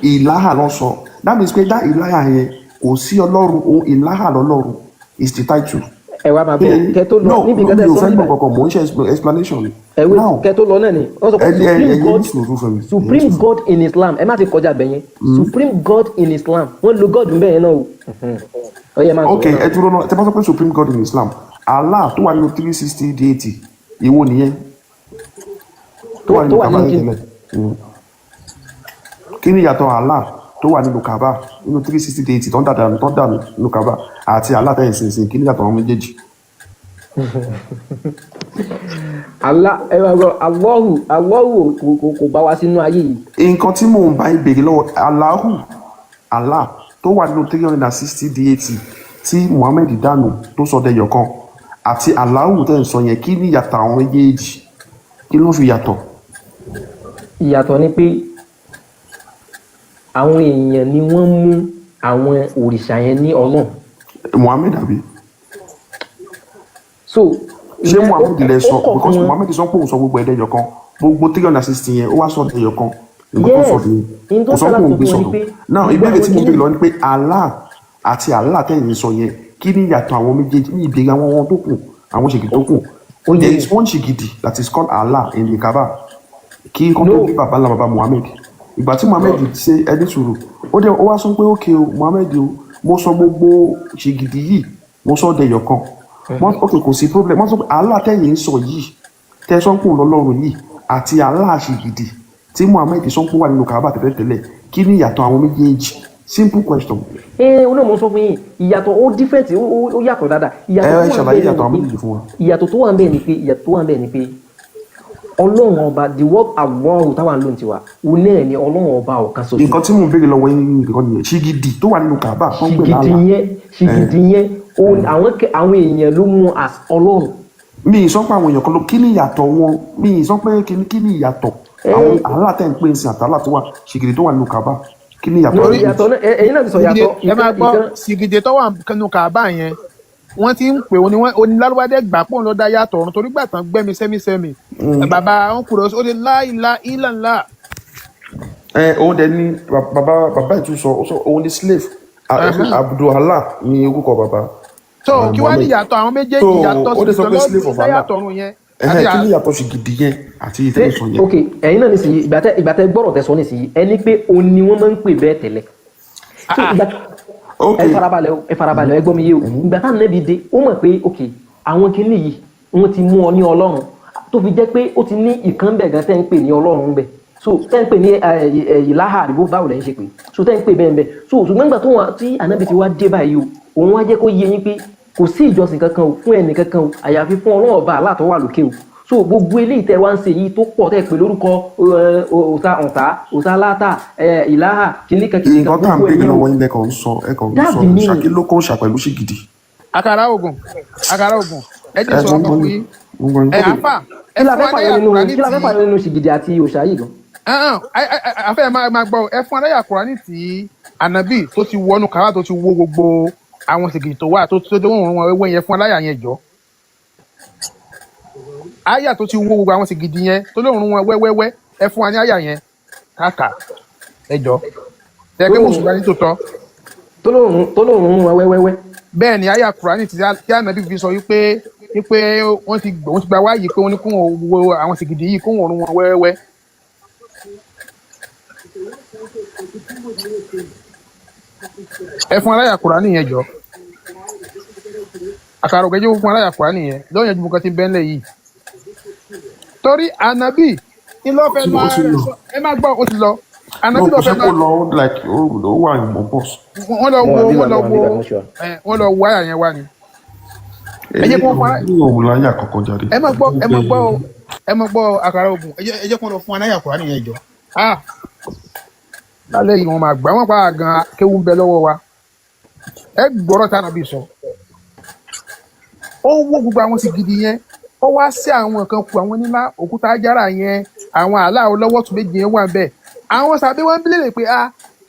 ìlàhà lọ sọ that means pé dá ìlàhà yẹn kò sí ọlọ́run òun ìlàhà lọ́lọ́run is the title. ẹ wá máa bọ̀ kẹ́ tó lọ níbi nǹkan tẹ́ sọ níbẹ̀. no mò ń ṣe explanation. ẹ̀wẹ̀ kẹ́ tó lọ náà ni wọ́n sọ pé supreme God in Islam ẹ má ti kọjá bẹ̀yẹn supreme God in Islam wọ́n lo God bẹ́ẹ̀ náà o. ok ẹ dúró náà tẹ́ bá sọ pé supreme God in Islam Allah tó wà nínú 360 deity ìwọ nìyẹn tó wà nínú kí ni yàtọ̀ Allah tó wà nínú Kaaba nínú 360 deity tó ń dà nínú Kaaba àti Allah tẹ̀yìn sínsìn kí ni yàtọ̀ àwọn méjèèjì. Allahu kò bá wa sínú ayé yìí. Nǹkan tí mò ń bá ìbéèrè lọ́wọ́ Allah tó wà nínú 360 deity tí Muhammad dànù tó sọ dẹyọ kan àti Allahu tẹ̀ ń sọ yẹn kí ni yàtọ̀ àwọn méjèèjì kí ló fi yàtọ̀. Ìyàtọ̀ ni pé àwọn èèyàn ni wọ́n mú àwọn òrìṣà yẹn ní Ọlọ́run. Muhammad àbí. So ṣé Muhammad lè sọ because Muhammad sọ pé òun sọ gbogbo ẹ̀dẹ́yọ kan gbogbo 360 yẹn ó wá sọ ẹ̀dẹ́yọ kan nǹkan tó sọ nìyẹn kò sọ pé òun gbé sọ̀rọ̀ náà ìbéèrè tí mo béèrè lọ ni pé Allah àti Allah tẹ̀yìn sọ yẹn kí ni yàtọ̀ àwọn méjèèjì ní ìbéèrè àwọn tó kù àwọn ṣègìdì tó kù there is one ṣègìdì that is called Allah in the Kaaba kí kọ́ tó bí bàbá ńlá bàbá Muhammad ìgbà tí Muhammad ṣe ẹni sùúrù ó wá sọ pé ókè o Muhammad o mo sọ gbogbo ṣègìdì yìí mo sọ dẹyọ kan ok kò sí problem wọ́n sọ pé Allah tẹ̀yìn ń sọ yìí tẹ̀sán kù lọ́lọ́run yìí àti Allah ṣègìdì tí Muhammad sọ pé wà nínú Kaaba tẹ́lẹ̀tẹ́lẹ̀ kí ni ìyàtọ̀ àwọn méjèèjì simple question. Ó náà mo sọ fún yín ìyàtọ̀ ó different ó yàtọ̀ dáadáa. Ìyàtọ̀ tó wà ń bẹ̀ ni pé Ọlọ́run ọba the word Allah táwọn ló ń tiwa òun náà ni Ọlọ́run ọba ọ̀kan ṣoṣo. Nǹkan tí mo ń béèrè lọ́wọ́ yín nìkan nìyẹn ṣìgìdì tó wà nínú Kaaba fún pé ṣìgìdì yẹn àwọn èèyàn ló mú as Ọlọ́run. Mi ì sọ pé àwọn èèyàn kan ló kí ni ìyàtọ̀ wọn mi ì sọ pé kí ni ìyàtọ̀ àwọn aláàtẹ̀ ń pè ń sin àtàlà tó wà ṣìgìdì tó wà nínú Kaaba kí ni ìyàtọ̀. lórí ìyàtọ̀ náà ẹ̀yin náà ti sọ ìyàtọ̀. ẹ máa gbọ́ ṣìgìdì tó wà nínú Kaaba yẹn wọ́n ti ń pè onílárúbádé gbà pọ̀ ló dá yàtọ̀ ọ̀run torí gbà tán gbẹ́mi sẹ́mi bàbá ọkùnrin ó lè láìla ìlànà. Òun dẹ̀ ni bàbá ìtú sọ òun ni slave Abdullah ni orúkọ bàbá. So kí wàá ní ìyàtọ̀ àwọn méjèèjì yàtọ̀ yàtọ̀ ọ̀run yẹn. Kí ni yàtọ̀ ṣìgìdì yẹn àti ìtẹ́sọ̀ yẹn. Ok ẹ̀yin náà nísìnyí ìgbà tẹ gbọ́rọ̀ tẹ sọ nísìnyí ẹni pé òun ni wọ́n máa ń pè bẹ́ẹ̀ tẹ́lẹ̀. Ẹ farabalẹ̀ ẹ gbọ́ mi yé o ìgbà táwọn nẹ́bi dé ó mọ̀ pé ok àwọn kìíní yìí wọ́n ti mú ọ ní Ọlọ́run tó fi jẹ́ pé ó ti ní ìkan bẹ̀ gan tẹ́ ń pè ní Ọlọ́run bẹ̀ so tẹ́ ń pè ní ìlàhà àdìbò báwo lẹ́yìn ṣe pé so tẹ́ ń pè bẹ́ẹ̀ bẹ́ẹ̀ so ṣùgbọ́n nígbà tí ànábì ti wá dé báyìí o òun wá jẹ́ kó yé yín pé kò sí ìjọsìn kankan o fún ẹnì kankan o àyàfi fún Ọlọ́run ọba Allah tó wà lókè o so gbogbo eléyìí tẹ́ wá ń ṣe yìí tó pọ̀ tẹ́ pè lórúkọ òòṣà látà ìlàhà kìnìkan nǹkan tá à ń bèèrè lọ́wọ́ yín lẹ́kọ̀ọ́ ń sọ ṣàkí ló kọ́ ṣà pẹ̀lú ṣìgìdì. àkàrà ògùn ẹ ti sọ ọkọ fún yín àfà kí la fẹ́ pààyàn nínú ṣìgìdì àti òòṣà yìí gan. àfẹ́ máa gbọ́ ẹ fún aláyà Kùránì tí ànábì tó ti wọnú Kaaba tó ti wó gbogbo àwọn ṣìgìdì tó wà tó wọ́n wọn wẹ́wẹ́ yẹn fún aláyà yẹn jọ àyà tó ti wó gbogbo àwọn ṣìgìdì yẹn tó lóun wọn wẹ́wẹ́wẹ́ ẹ fún wa ní àyà yẹn káàkà ẹjọ́ ẹ pé mùsùlùmí tó tọ́. tó lóun wọn wẹ́wẹ́wẹ́. bẹ́ẹ̀ ni àyà Kùránì tí ànábì fi sọ wípé wọ́n ti gba wáyé pé wọ́n ní kún wo àwọn ṣìgìdì yìí kún òun wọn wẹ́wẹ́wẹ́. ẹ fún aláyà Kùránì yẹn jọ àkàrà ògẹ́jọ́ fún aláyà Kùránì yẹn lọ́yìn ẹjú nǹkan ti bẹ́ńlẹ̀ yìí torí ànábì ìlọ́fẹ́ máa ẹ máa gbọ́ ó ti lọ ànábì lọ́fẹ́ máa lọ wà ní bọ́s. wọ́n lọ wo àyà yẹn wá ni. ẹ jẹ́ kó fún láyà kọ̀ọ̀kan jáde. ẹ máa gbọ́ àkàrà ògùn ẹ jẹ́ kó lọ fún aláyà Kùránì yẹn jọ. lálẹ́ yìí wọ́n máa gbà wọ́n pa gan kéwú ń bẹ lọ́wọ́ wa ẹ gbọ́rọ̀ tí ànábì sọ. ó wó gbogbo àwọn ṣìgìdì yẹn ó wá sí àwọn nǹkan kù àwọn nílá òkúta ajára yẹn àwọn àlá ọlọ́wọ́ tún méje yẹn wà bẹ́ẹ̀ àwọn sàbẹ̀ wọn bílẹ̀ pé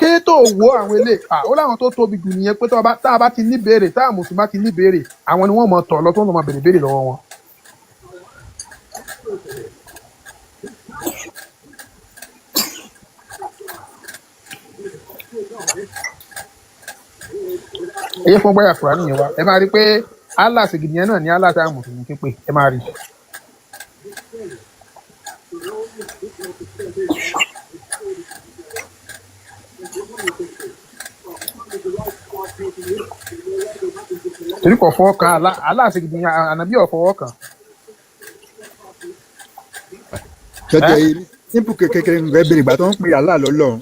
ké tó wo àwọn ilé ó láwọn tó tóbi jù nìyẹn pé tá a bá ti ní béèrè tá a mùsùlùmí bá ti ní béèrè àwọn ni wọ́n mọ̀ tọ̀ lọ tó ń mọ̀ béèrè lọ́wọ́ wọn. ẹ yẹ fún gbáyà Kùránì yẹn wá ẹ máa rí i pé Allah ṣìgìdì yẹn náà ní Allah tá a mùsùlùmí pípé ẹ máa rí i. torí kò fọwọ́ kan aláàṣegidi ànábì ò fọwọ́ kan. tẹ́tẹ́ simple kékeré ń bẹ̀rẹ̀ ìgbà tó ń pè Allah lọ́lọ́run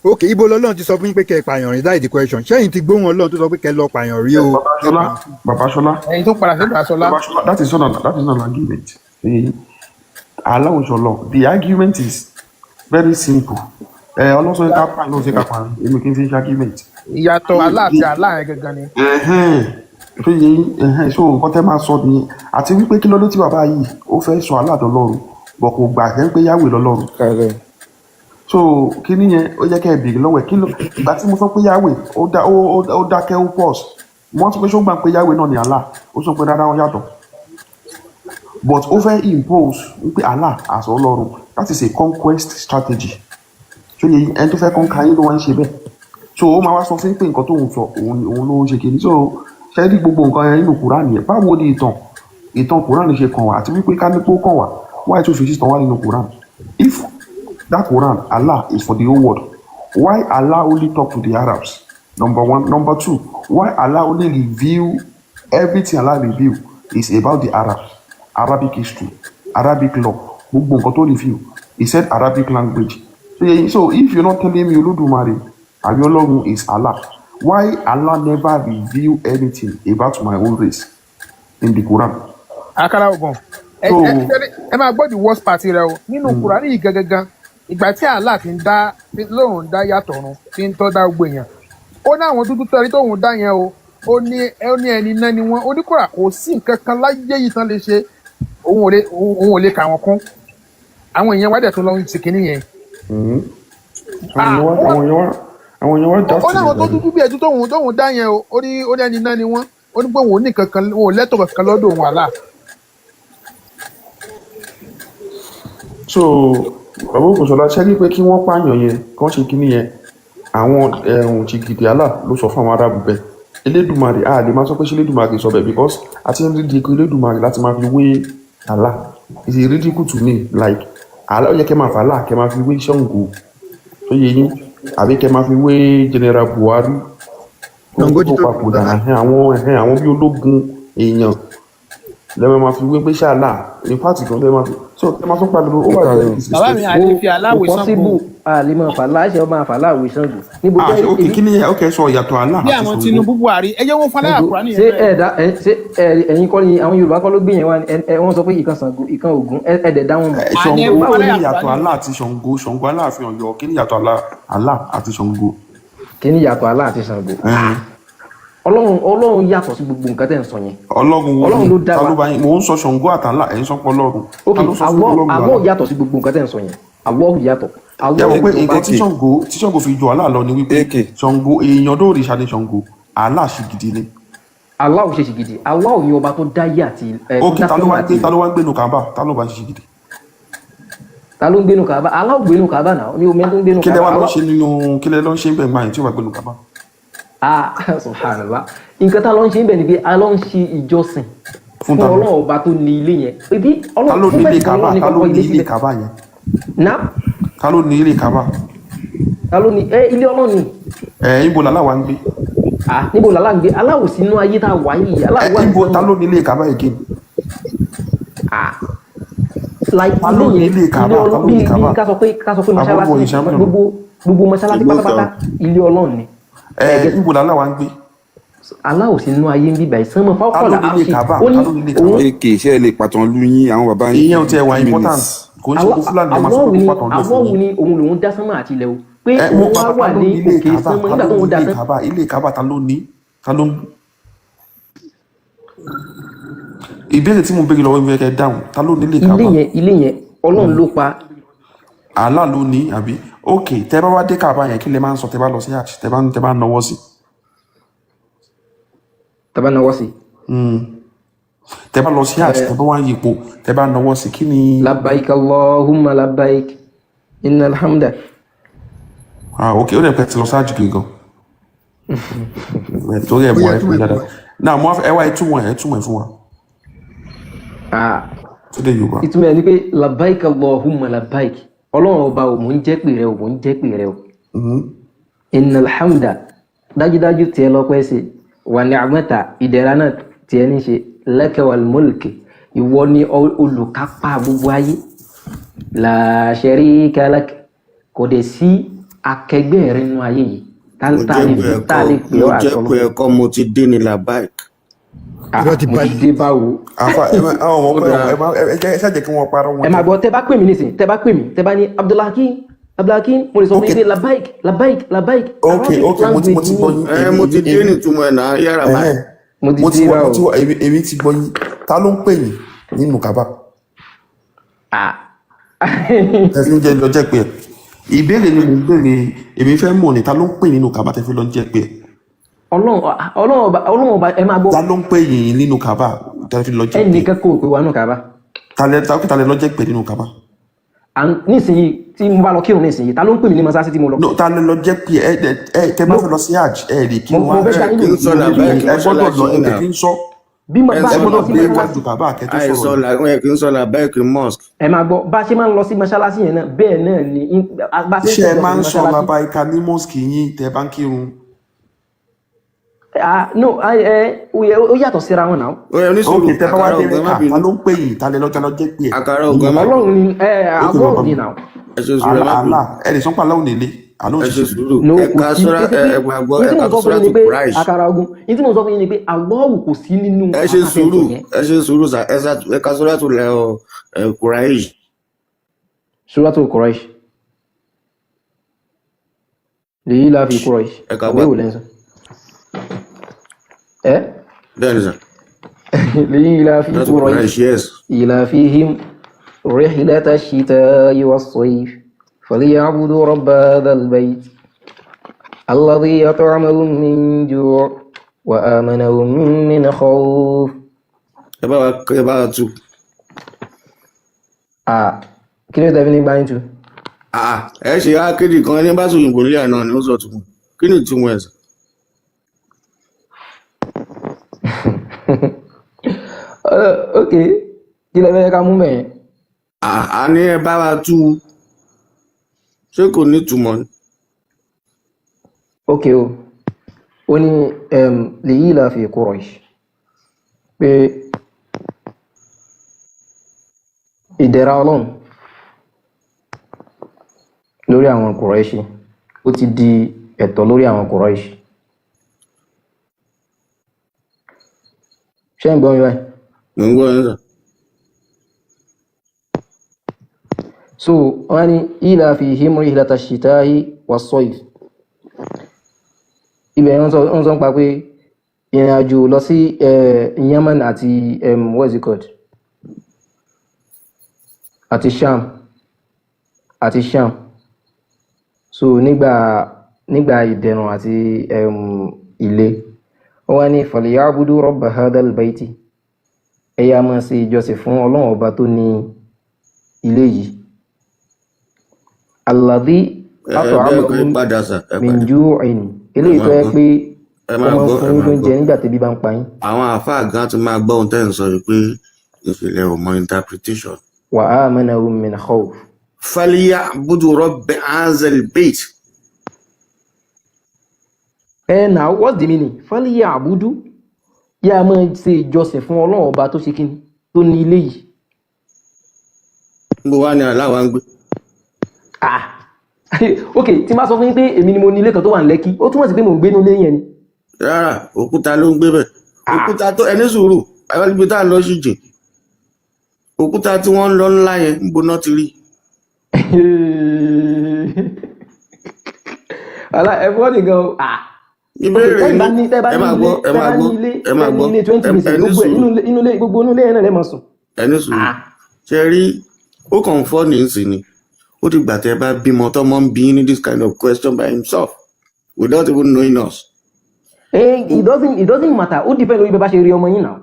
ok ibo lọ́lọ́run ti sọ fún yín pé kẹ́ ẹ pààyàn rí láì di question ṣẹ́yìn ti gbóhùn ọlọ́run tó sọ pé kẹ́ ẹ lọ pààyàn rí o. Baba Shola, ẹ̀yin tó padà sọ́dọ̀ Aṣọlá. that is not an argument. Allah Inshallah, the argument is very simple. Also, you can't find no second one. You can finish argument. ìyàtọ̀ Allah àti Allah yẹn gangan ni. So nǹkan tẹ́ máa sọ ni àti wípé kí ló dé tí bàbá yìí ó fẹ́ sọ Allah dọlọ́run bọ̀ kò gbà jẹ́ pé Yahweh lọ́lọ́run. So kí ni yẹn ó yẹ kẹ́ ẹ bèrè lọ́wọ́ ẹ̀ kí ló ìgbà tí mo sọ pé Yahweh ó dákẹ́ ó pause wọ́n sọ pé ṣó gbà pé Yahweh náà ni Allah ó sọ pé dáadáa wọn yàtọ̀ but ó fẹ́ impose wípé Allah as Ọlọ́run that is a conquest strategy so yẹ ẹni tó fẹ́ conquer yín ló wá ń ṣe bẹ́ẹ̀ so ó máa wá sọ fún pé nǹkan tó ń sọ òun ló ń ṣe kìíní so ṣe rí gbogbo nǹkan yẹn nínú Kùránì yẹn báwo ni ìtàn Kùránì ṣe kàn wá àti wípé ká nípò kàn wá why tó fi sí tàn wá nínú Kùránì if that Quran Allah is for the whole world why Allah only talk to the Arabs number one number two why Allah only reveal everything Allah reveal is about the Arabs Arabic history Arabic law gbogbo nǹkan tó reveal he said Arabic language so if you're not telling me Olódùmarè àbí Ọlọ́run is Allah why Allah never reveal anything about my own race in the Quran. Akara ogun ẹ máa gbọ́ the worst part rẹ o nínú Kùránì yìí gangan ìgbà tí Allah ti ń dá lóun dá yàtọ̀ ọ̀run tí ń tọ́ dá gbogbo èèyàn ó ní àwọn dúdú tẹ́rí tóun dá yẹn o ó ní ẹni náà ni wọ́n ó ní kóra kò sí nǹkan kan láyé yìí tán lè ṣe òun ò lè kà wọ́n kún àwọn èèyàn wádẹ̀ tó lọ ń ṣe kínní yẹn. àwọn èèyàn wá dá sí ó ní àwọn tó dúdú bí ẹjú tóun dá yẹn o ó ní ẹni náà ni wọ́n ó ní pé òun ò ní kankan òun ò lẹ́tọ̀ọ́ kankan lọ́dọ̀ òun Allah. so bàbá Ògúnṣọlá ṣe rí pé kí wọ́n pààyàn yẹn kán ṣe kínní yẹn àwọn Chigidi Allah ló sọ fún àwọn arábù bẹ́ẹ̀ Elédùmarè a lè máa sọ pé ṣé Elédùmarè sọ bẹ́ẹ̀ because àti ń rí di ikú Elédùmarè láti máa fi wé Allah it's a ridicule to me like Allah ó yẹ kẹ́ máa fà Allah kẹ́ máa fi wé Ṣàngó tó yẹ yín àbí kẹ́ máa fi wé General Buhari tó papòdà àwọn bí ológun èèyàn lẹ́mọ̀ máa fi wé pé ṣáàlà ní pàtì kan lẹ́mọ̀ fi so ẹ máa tún pàdé ó wà lẹ́yìn ìsìnkú. bàbá mi àlè fi aláwọ̀ Ṣàngó àlè máa fà láṣẹ ọmọ àfà aláwọ̀ Ṣàngó. níbo jẹ́ ok kí ni ok sọ ìyàtọ̀ Allah bí àwọn Tinubu Buhari ẹ jẹ́ wọn fọlá àkùrá nìyẹn. ṣé ẹ̀yin kọ́ ni àwọn Yorùbá kọ́ ló gbìyànjú wa wọ́n sọ pé ìkan Ṣàngó ìkan Ògún ẹ̀ẹ́dẹ̀ dá wọn mọ̀. Ṣàngó báwo ni ìyàtọ̀ Allah àti Ṣàngó Aláàfin Ọ̀yọ́ kí ni ìyàtọ̀ Allah àti Ṣàngó. kí ni ìyàtọ̀ Allah àti Ṣàngó. Ọlọ́run yàtọ̀ sí gbogbo nǹkan tẹ́ ń sọ yẹn. Ọlọ́run ló dá wa mò ń sọ Ṣàngó àtàlà ẹ̀yin sọ pé Ọlọ́run. ok àwọ̀ yàtọ̀ sí gbogbo nǹkan tẹ́ ń sọ yẹn àwọ̀ yàtọ̀. yàtọ̀ pé nǹkan tí Ṣàngó fi jọ Allah lọ ni wípé Ṣàngó èèyàn tó rí ṣáde Ṣàngó Allah ṣì gidi ni. Allah ò ṣe ṣì gidi Allah ò ní ọba tó dáyé àti ok ta ló wá ń gbénu Kaaba ta ló bá ṣe ṣì gidi. ta ló ń gbénu Kaaba Allah ò gbénu Kaaba náà ní omi tó ń gbénu Kaaba. kí lẹ lọ ń ṣe ń bẹ̀ gbà yẹn tí ó bá gbénu Kaaba. Subhanallah nǹkan tá ló ń ṣe ń bẹ̀ ni pé a ló ń ṣe ìjọsìn fún Ọlọ́run ọba tó ní ilé yẹn ebi Ọlọ́run fún bẹ́ẹ̀ Ọlọ́run ní kọ́kọ́ ilé sílẹ̀ na ta ló ní ilé Kaaba ta ló ní ilé Ọlọ́run ni. ibo làlá wa ń gbé. níbo làlá ń gbé aláwọ̀ sínú ayé tá a wà yìí aláwọ̀ ibo ta ló ní ilé Kaaba again. like ilé yẹn bí ká sọ pé mọ́ṣáláṣí gbogbo mọ́ṣáláṣí pátápátá ilé Ọlọ́run ni. Ibo làlá wa ń gbé. Allah ò sí nínú ayé ń bíbà ìsánmọ̀ fáwọ́kọ̀lá àṣì ó ní òun. èkè iṣẹ́ lè pàtàn lu yín àwọn bàbá yín. ìyẹn ò tiẹ̀ wà important kò ń ṣe kó fúlàní máa sọ pé kó pàtàn lọ fún àwọn ni òun lòun dá sánmọ̀ àti ilẹ̀ o pé òun wá wà ní òkè sánmọ̀ nígbà tó ń dá sánmọ̀. ilé Kaaba ta ló ní ta ló ń. ìbéèrè tí mo béèrè lọ́wọ́ mi kẹ́ dáhùn ta ló ní ilé Kaaba. ilé yẹn Ọlọ́run ló pa. Allah ló ní àbí ok tẹ bá wá dé Kaaba yẹn kí lè máa ń sọ tẹ bá lọ sí hajj tẹ bá náwó sí. tẹ bá náwó sí. tẹ bá lọ sí hajj tẹ bá wá yípo tẹ bá náwó sí kí ni. labbaik Allahumma labbaik innal hamda. ok ó dẹ̀ pẹ́ ti lọ sí hajj gígan torí ẹ̀ bọ̀ ẹ̀ fún dáadáa náà mo ẹ wá ẹtúmọ̀ ẹ̀ fún wa. tó dé Yorùbá. ìtumọ̀ ẹ̀ ni pé labbaik Allahumma labbaik Ọlọ́run ọba ò mò ń jẹ́ pè rẹ ò mò ń jẹ́ pè rẹ o. innal hamda dájúdájú tiẹ̀ lọ́pẹ́ sí wa ni'mata ìdẹ̀ra náà tiẹ̀ ní ṣe laka wal mulk ìwọ ni olùkápá gbogbo ayé la sharika lak kò dẹ̀ sí akẹgbẹ́ rẹ nínú ayé yìí mo tá jẹ́ lè pé pè ọ́ àtọ́lọ́. ẹ̀kọ́ mo ti dé ní labaik. mo ti dé báwo. àfa àwọn ọmọ ẹ ṣáàjẹ kí wọ́n parọ́ wọn. ẹ máa gbọ́ tẹ́ bá pè mí nísìnyí tẹ́ bá pè mí tẹ́ bá ní Abdulhakeem mo lè sọ fún yín pé labaik. ok mo ti gbọ́ yín. mo ti dé ní ìtumọ̀ ẹ̀ náà yára báyìí. mo ti wọ èmi ti gbọ́ yín ta ló ń pè yín nínú Kaaba. tẹ̀sí ń jẹ́ lọ jẹ́ pé ìbéèrè ni mo ń béèrè èmi fẹ́ mọ̀ ní ta ló ń pè nínú Kaaba tẹ́ fi lọ jẹ́ pé. Ọlọ́run ọba ẹ máa gbọ́. ta ló ń pè yín nínú Kaaba tẹ́ fi lọ jẹ́ pé. ẹnìkan kò pè wá nínú Kaaba. ta lẹ lọ jẹ́ pé nínú Kaaba. nísìnyí tí mo bá lọ kírun nísìnyí ta ló ń pè mí ní mọ́sáàsì tí mo lọ. ta lẹ lọ jẹ́ pé ẹ tẹ bá fẹ́ lọ sí hajj ẹ lè kí wọn ẹ gbọ́dọ̀ lọ ẹ kí n sọ. bí mo bá ẹ ṣe gbọ́dọ̀ lọ sí dé mọ́ṣáláṣí wájú Kaaba akẹ́tọ́ sọ̀rọ̀. àìsàn kì í sọ labaik mosque. ẹ máa gbọ́ bá a ṣe máa ń lọ sí mọ́ṣáláṣí yẹn náà bẹ́ẹ̀ náà ni bá a ṣe ṣé ẹ máa ń sọ labaika ní mosque yín tẹ bá ń kírun. no ó yàtọ̀ síra wọn náà. ok tẹ bá wá dé Mẹ́kà ta ló ń pè yín ta lẹ lọ́jọ́ lọ jẹ́ pé ẹ. àkàrà ògùn má Ọlọ́run ni àbọ̀ ni náà. ẹ ṣe sùúrù ẹ má àlà ẹ lè sọ́pà láwọn nílé àlọ́ ẹ ṣe òṣìṣẹ́. sùúrù no ẹ̀ka kò sí sọ́ra ẹ̀gbàgbọ́ ní tí ẹ̀ka mo sọ fún sọ́ra yín ni tó pé price. àkàrà ogun ní tí mo sọ fún yín ni pé àgbọ̀wù kò sí nínú ẹ ṣe sùúrù sa ẹ̀ka sọ́ra tó lẹ Quraish. Suratul Quraish lèyí la fi Quraish ẹ̀ka ọ̀gbẹ́ wò lẹ́sìn bẹ́ẹ̀ ni sà. lèyí la fi Suratul Quraish Quraish yes. إلى فيهم رحلة الشتاء والصيف فليعبدوا رب هذا البيت الذي أطعمهم من جوع وآمنهم من خوف. ẹ bá wa tú. kí ló dàbí ní báyìí tú. ẹ ṣe akéde kan ẹni bá sọ òyìnbó nílẹ̀ náà ni ó sọ tukùn kí ni ìtumọ̀ ẹ̀ sà. ok kí lè fẹ́ ká mú mẹ́yẹn. a ní ẹ bá wa tú ṣé kò ní ìtumọ̀ ni. ok ó ní lèyí la fi Quraish pé ìdẹ̀ra Ọlọ́run lórí àwọn Quraish ó ti di ẹ̀tọ́ lórí àwọn Quraish. ṣé ń gbọ́ mi báyìí. mo ń gbọ́ yín sà. so wọ́n ní ila fihim rihlata shita'i was-sayf ibẹ̀ wọ́n sọ ń pa pé ìrìn àjò lọ sí Yemen àti what is it called àti Sham so nígbà ìdẹ̀rùn àti ilé wọ́n ní falyabudu rabba hadhal bayti ẹ̀yà máa ṣe ìjọsìn fún Ọlọ́run ọba tó ní ilé yìí alladhi at'amahum min ju'in eléyìí tó yẹ pé wọ́n máa ń fún yín lóúnjẹ nígbà tẹ́bí bá ń pa yín. àwọn àáfàá gan ti máa gbọ́ ohun tẹ́ ń sọ yìí pé ìfìlẹ̀ ò mọ interpretation. wa amanahum min khawf. falyabudu rabba hadhal bayt. Now what's the meaning? falyabudu yà máa ṣe ìjọsìn fún Ọlọ́run ọba tó ṣe kíni tó ní ilé yìí. gbogbo wa ni aláwa ń gbé. ok tí máa sọ fún yín pé èmi ni mo ní ilé kan tó wà ní Lẹ́kì ó túmọ̀ sí pé mò ń gbé nílé yẹn ni. rárá òkúta ló ń gbé bẹ̀ òkúta tó ẹni sùúrù àwọn ibi tá à ń lọ sí jìn òkúta tí wọ́n ń lọ ńlá yẹn ń boná ti rí. ẹ̀fọ́ nìkan o. ìbéèrè ni ẹ máa gbọ́ ní 20 minutes gbogbo inú ilé yẹn náà lè máa sùn. ẹni sùúrù ṣe rí ó kàn fọ́ ní ìsìn ni ó ti gbà tẹ́ bá bímọ tọ́mọ ń bí ní this kind of question by himself without even knowing us. It doesn't matter ó depend lórí bẹ́ẹ̀ bá ṣe rí ọmọ yín náà.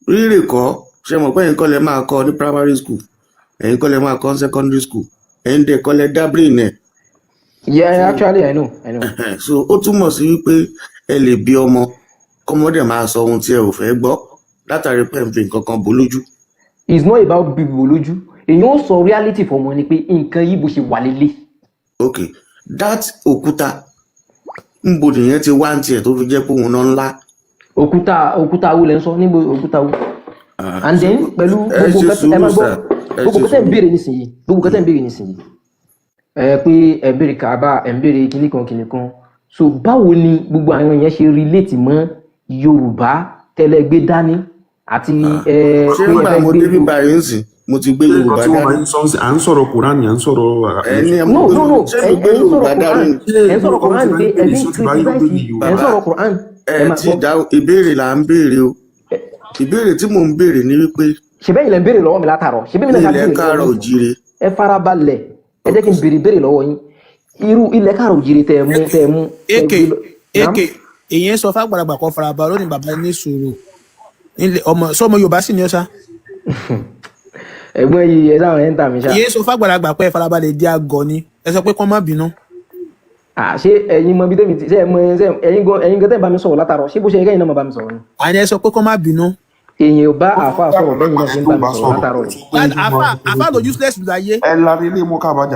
rírè kọ́ ṣe mọ̀ pé ẹ̀yin kọ́ lẹ máa kọ́ ní primary school ẹ̀yin kọ́ lẹ máa kọ́ ní secondary school ẹ̀yin dẹ̀ kọ́ lẹ dábìrì nẹ̀. Yeah, actually I know. so ó túmọ̀ sí wípé ẹ lè bí ọmọ kọ́mọdé máa sọ ohun tí ẹ ò fẹ́ gbọ́ látàrí pé ẹ ń fi nǹkan kan bò lójú. It's not about bíbò lójú èyàn ó sọ reality fọmọ ni pé nǹkan yìí bó ṣe wà lélẹ̀. ok that òkúta ń bo nìyẹn ti wá ń tiẹ̀ tó fi jẹ́ pé òun náà ńlá. òkúta wo lẹ́ ń sọ níbo òkúta wo. And then pẹ̀lú gbogbo kẹtẹ́ ń béèrè nísìnyí pé ẹ béèrè Kaaba ẹ ń béèrè kinní kan so báwo ni gbogbo àwọn èèyàn ṣe relate mọ́ Yorùbá tẹ́lẹ̀ gbé dání àti ṣé pé ẹ nígbà fẹ́ mo gbé débi báyìí ń sìn mo ti gbé Yorùbá tí wọ́n máa dání ń sọ à ń sọ̀rọ̀ Kùránì à ń sọ̀rọ̀ ẹni ẹ no mo no no ṣé mo gbé ẹ ń sọ̀rọ̀ Yorùbá dání Quran ẹ ń sọ̀rọ̀ Quran pé ẹ fi ń Yorùbá yóò gbé criticize ní ẹ ń Yorùbá. sọ̀rọ̀ Quran ẹ ẹ máa tí gbọ́ ìdáhùn ìbéèrè là ń béèrè o ìbéèrè tí mò ń béèrè ni wípé ṣebẹ́ ilẹ̀ ń béèrè lọ́wọ́ mi látàárọ̀ ṣebẹ́ mi ní náà ká ilẹ̀ béèrè lọ́wọ́ káàárọ̀ yín òjíire ẹ farabalẹ̀ ẹ jẹ́ kí n béèrè lọ́wọ́ yín irú ilẹ̀ káàrọ̀ òjìrì tẹ́ ẹ mú tẹ́ èkè gbé lọ Naam? èkè èyàn sọ fàgbàlagbà kan faraba lónìí bàbá ní sùúrù sọmọ Yorùbá sì ni ọ sá ẹ̀gbọ́n yìí ẹ sáwọn ẹ̀ ń tà mí ṣá èyàn sọ fàgbàlagbà pé farabalẹ̀ di àgọ́ ni ẹ sọ pé kọ́ má bínú. ṣé ẹ̀yin mọ bí tẹ́mi ti ṣe ẹ mọ ẹ̀yin gan tẹ́ bá mi sọ̀rọ̀ látàárọ̀ ṣé bó ṣe yẹ kẹ́yìn náà mọ bá mi sọ̀rọ̀ ni. àní ẹ sọ pé kọ́ má bínú. èèyàn ò bá àáfàá sọ̀rọ̀ bẹ́yìn náà ṣe ń bá mi sọ̀rọ̀ látàárọ̀ ni. àfa ló useless jù láyé. ẹ lárí ilé mú kábàjà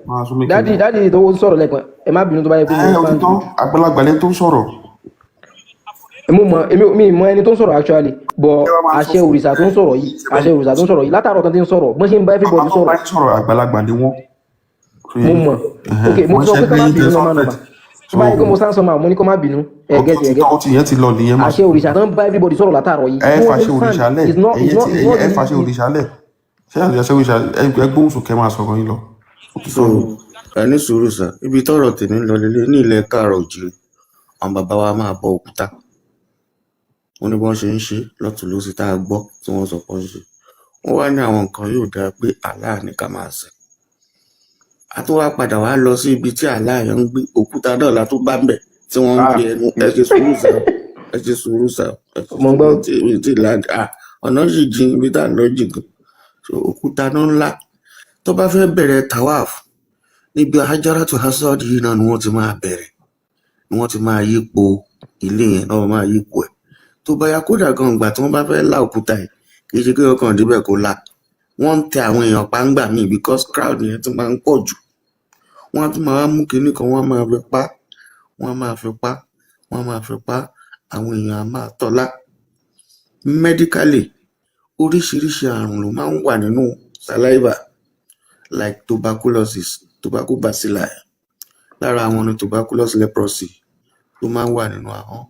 máa sún mi kiri. dádì tó sọ̀rọ̀ lẹ́kọ̀ọ́ ẹ má bínú tó bá yẹ pé ẹ òtítọ́ àgbàlagbà lẹ́ni tó ń sọ̀rọ̀. mo mọ mi mọ ẹni tó ń sọ̀rọ̀ actually but àṣẹ òrìṣà tó ń sọ̀rọ̀ yìí látàárọ̀ kan tí ń sọ̀rọ̀ bọ́n ṣe ń bá everybody àwọn bá sọ̀rọ̀ ń sọ̀rọ̀ àgbàlagbà ni wọ́n. mo mọ̀ ok mo sọ pé kọ́ má bínú nọ́mà tó bá yẹ pé mo sá ń sọ máa mo ní kọ́ má bínú ẹ̀gẹ́tì ó ti yẹn ti lọ nìyẹn mọ́. àṣẹ òrìṣà tó ń bá everybody sọ̀rọ̀ látàárọ̀ yìí ẹ fàṣẹ òrìṣà lẹ̀ ẹ fàṣẹ òrìṣà lẹ̀ ṣé àṣẹ òrìṣà ẹ gbóhùn sókè máa sọ̀rọ̀ yín lọ. so ẹni sùúrù sá ibi tọ́rọ̀ tèmi ń lọ lélẹ̀ ní ilẹ̀ káàárọ̀ òjíire àwọn bàbá wa máa bọ òkúta wọn ní bọ́n ṣe ń ṣe lọ́tún lósì tá a gbọ́ tí wọ́n sọ pé ń ṣe wọ́n wá ní àwọn nǹkan yóò dáa pé Allah ní ká máa sìn a tún wá padà wá lọ sí ibi tí Allah yẹn ń gbé òkúta náà la tún bá ń bẹ̀ tí wọ́n ń fi ẹnu ẹ ṣe sùúrù sá tí ọ̀nà sì jìn ibi tá à ń lọ jìn gan so òkúta náà ńlá tó bá fẹ́ bẹ̀rẹ̀ tawaf níbi Hajaratu Aswad yìí náà ni wọ́n ti máa bẹ̀rẹ̀ ni wọ́n ti máa yípo ilé yẹn náà máa yípo ẹ̀ tó bá yá kódà gan ìgbà tí wọ́n bá fẹ́ la òkúta yìí kì í ṣe kí ọkàn débẹ̀ kó la wọ́n ń tẹ àwọn èèyàn pàǹgbà míì because crowd yẹn ti máa ń pọ̀ jù wọ́n á tún máa mú kinní kan wọ́n á máa fi pa àwọn èèyàn á máa tọ́lá medically oríṣiríṣi àrùn ló máa ń wà nínú saliva like tobacco bacilli lára àwọn ní tuberculosis leprosy ló máa ń wà nínú ahọ́n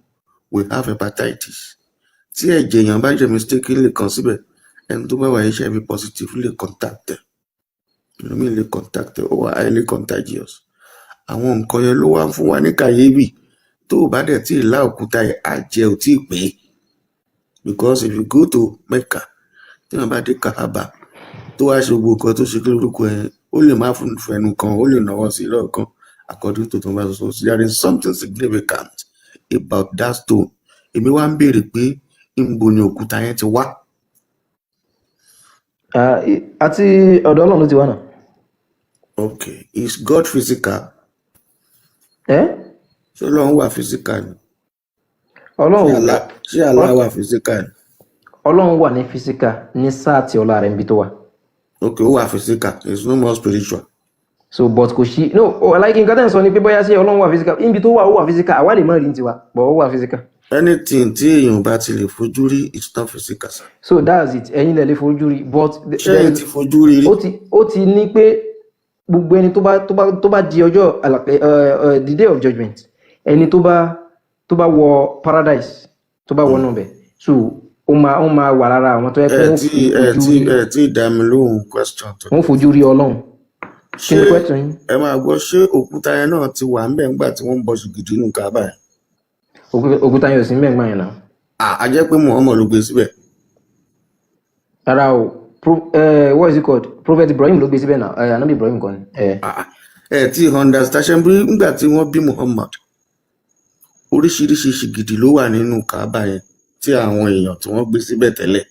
we have hepatitis tí ẹ̀jẹ̀ èèyàn bá jẹ́ mistakenly kan síbẹ̀ ẹni tó bá wà HIV positive lè contact ẹ̀ ẹlòmíì lè contact ẹ̀ ó wà highly contagious àwọn nǹkan yẹn ló wá ń fún wa ní kàyéfì tó o bá dẹ̀ tí ì lá òkúta ẹ̀ àjẹ́ ò tí ì pé because if you go to Mecca tí wọ́n bá dé Kaaba tó wá ṣe gbogbo nǹkan tó ṣe kí lórúkọ ẹ̀ ó lè má fẹnu kan ó lè náwó sí lọ́ọ̀kan according to tó bá sọ there is something significant about that stone èmi wá ń béèrè pé ìbò ni òkúta yẹn ti wá. àti ọ̀dọ̀ Ọlọ́run ló ti wá náà. Okay, is God physical? Ṣé Ọlọ́run wà physical ni? Ṣé Allah wà physical ni? Ọlọ́run wà ní physical ní sáà tí ọlá rẹ̀ ń bí tó wà. Okay, ó wà physical, it's no more spiritual. So but kò sí no like nǹkan tẹ́ ń sọ ni pé bóyá ṣé Ọlọ́run wà physical níbi tó wà ó wà physical àwa lè má rí ní tiwa but ó wà physical. Anything tí èèyàn bá ti lè fojú rí it's not physical sir. So that's it ẹ̀yin lè fojú rí but. Ṣé ẹ ti fojú rí rí? Ó ti ní pé gbogbo ẹni tó bá di ọjọ́ the day of judgment ẹni tó bá wọ paradise tó bá wọ náà bẹ̀ so ó máa wà lára àwọn tó yẹ kó ẹ tí dá mi lóhùn question tó. wọ́n fojú rí Ọlọ́run. Ṣé ẹ máa gbọ́ ṣé òkúta yẹn náà ti wà ń bẹ̀ ńgbà tí wọ́n ń bọ ṣìgìdì nínú Kaaba yẹn? Òkúta yẹn ò sí mẹ́gbà yẹn náà. A jẹ́ pé Muhammad ló gbé síbẹ̀. Rárá o what is it called Prophet Ibrahim ló gbé síbẹ̀ náà Ànábì Ibrahim kan ni. Ẹ ti understand ṣe bí nígbà tí wọ́n bí Muhammad oríṣiríṣi ṣìgìdì ló wà nínú Kaaba yẹn tí àwọn èèyàn tí wọ́n gbé síbẹ̀ tẹ́lẹ̀.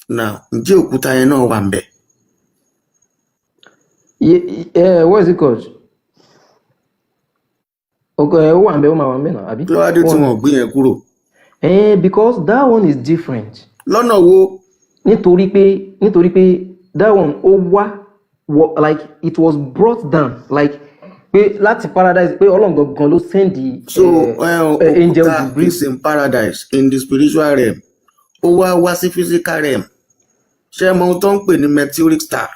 Now ǹjẹ́ òkúta yẹn náà wà ń bẹ̀? What is it called? Okay, ó wà ń bẹ̀ ó máa wà ń bẹ̀ náà àbí? Kí ló wá dé tí wọ́n gbé yẹn kúrò? Because that one is different. Lọ́nà wo? Nítorí pé that one ó wá like it was brought down like pé láti paradise pé Ọlọ́run gangan ló send the angel to bring. Is in paradise in the spiritual realm ó wá sí physical realm ṣé mo tó ń pè ní meteoric star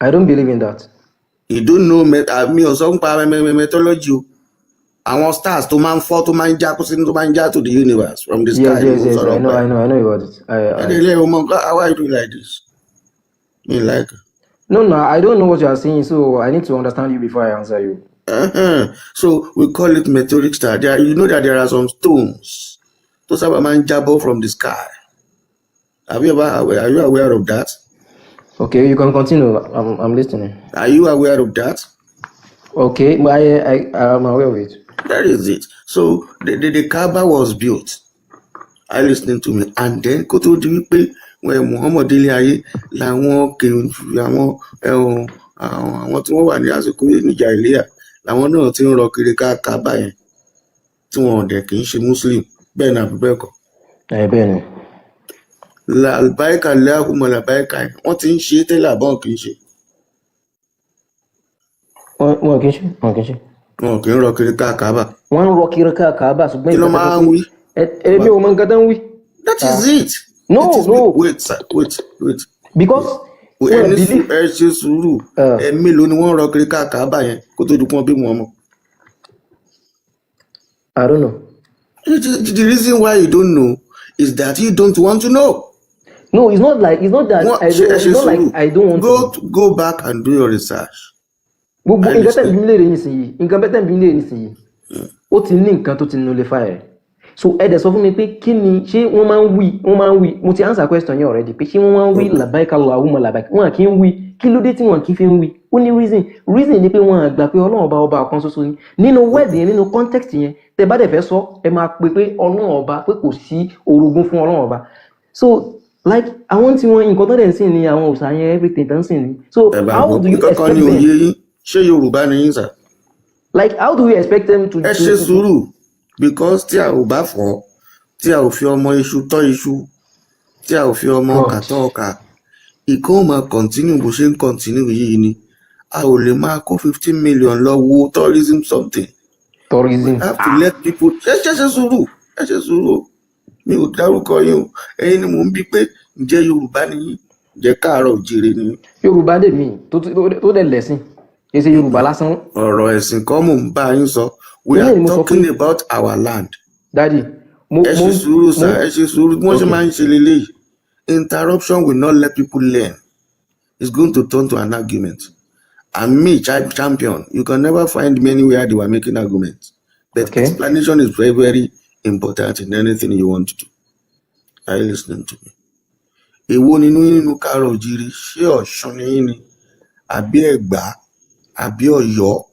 I don't believe in that. You don't know mi ò sọ nípa methodology o. Àwọn stars tó máa ń fọ́ tó máa ń já kó sínú tó máa ń já to the universe from the sky. Yes. I know about it. How are you doing like this? Me like it. No, I don't know what you are saying, so I need to understand you before I answer you. So we call it meteoric star. You know that there are some stones. Those are man jábọ́ from the sky. Are you aware of that? Okay, you can continue. I'm listening. Are you aware of that? Okay, but I am aware of it. That is it. So the Kaaba was built. Are you listening to me? And then kó tó di wípé when Muhammad délé ayé làwọn àwọn tí wọ́n wà ní àsìkò ní Jàhílíyà làwọn náà ti ń rọ kiri ká Kaaba yẹn tí wọn dẹ̀ kì í ṣe Muslim bẹ́ẹ̀ náà àbí bẹ́ẹ̀ kọ́. Bẹ́ẹ̀ ni. Làbáìkà lẹ́hùnmọ̀ làbáìkà yẹn wọ́n ti ń ṣe tẹ́lẹ̀ àbọ̀n kì í ṣe. Wọn kì í ṣe. Wọn kì í rọ kiri ká Kaaba. Wọ́n ń rọ kiri ká Kaaba ṣùgbọ́n kí ló máa ń wí? Èmi ò mọ nǹkan tó ń wí. That is it. No. Wait, sir. Wait. Because ẹ ṣe sùúrù mélòó ni wọ́n rọ kiri ká Kaaba yẹn kó tó di pọ́n bí wọn mọ̀. I don't know. The reason why you don't know is that you don't want to know. No, it's not that I don't want to. Go back and do your research. Gbogbo nǹkan tẹ̀ ń bí léèrè nísìnyí ó ti ní nǹkan tó ti nullify ẹ̀. So ẹ̀dẹ̀ sọ fún mi pé kí ni ṣé wọ́n máa ń wí mo ti answer question yẹn already pé ṣé wọ́n máa ń wí làbáìkà Allahumma làbáìkà wọn kì í wí kí ló dé tí wọn kì í fi ń wí ó ní reason ni pé wọn àgbà pé Ọlọ́run ọba kan ṣoṣo ni nínú word yẹn nínú context yẹn tẹ́ bá dẹ̀ fẹ́ sọ ẹ máa pé Ọlọ́run ọba pé kò sí orogún fún Ọlọ́run ọba so like àwọn tí wọn nǹkan tó dẹ̀ ń sìn ni àwọn òòṣà yẹn everything tó ń sìn ni so how do you expect them ṣé Yorùbá ni yín sà. Like how do we expect them to. ẹ ṣe sùúrù because tí a ò bá fọ́ tí a ò fi ọmọ iṣu tọ́ iṣu tí a ò fi ọmọ ọkà tọ́ ọkà ìkan máa continue bó ṣe ń continue yìí ni a ò lè máa kó 15 million lọ wo tourism something. Tourism. We have to let people ẹ ṣe sùúrù mi ò dárúkọ yín o ẹ̀yin ni mò ń bí pé ǹjẹ́ Yorùbá ni yín ǹjẹ́ káàárọ̀ òjìrè ni. Yorùbá dè mí tó dẹ̀ lẹ́sìn kì í ṣe Yorùbá lásán. ọ̀rọ̀ ẹ̀sìn kọ́ mò ń bá yín sọ we are talking about our land. Daddy ẹ ṣe sùúrù sir ẹ ṣe sùúrù bí wọ́n ṣe máa ń ṣe lélẹ́yìí interruption will not let people learn it's going to turn to an argument and me champion you can never find me anywhere they were making arguments but explanation is very very important in anything you want to do. Are you listening to me? Èwo nínú káàárọ̀ òjìrì ṣé Ọ̀ṣun ni yín ni àbí Ẹ̀gbá àbí Ọ̀yọ́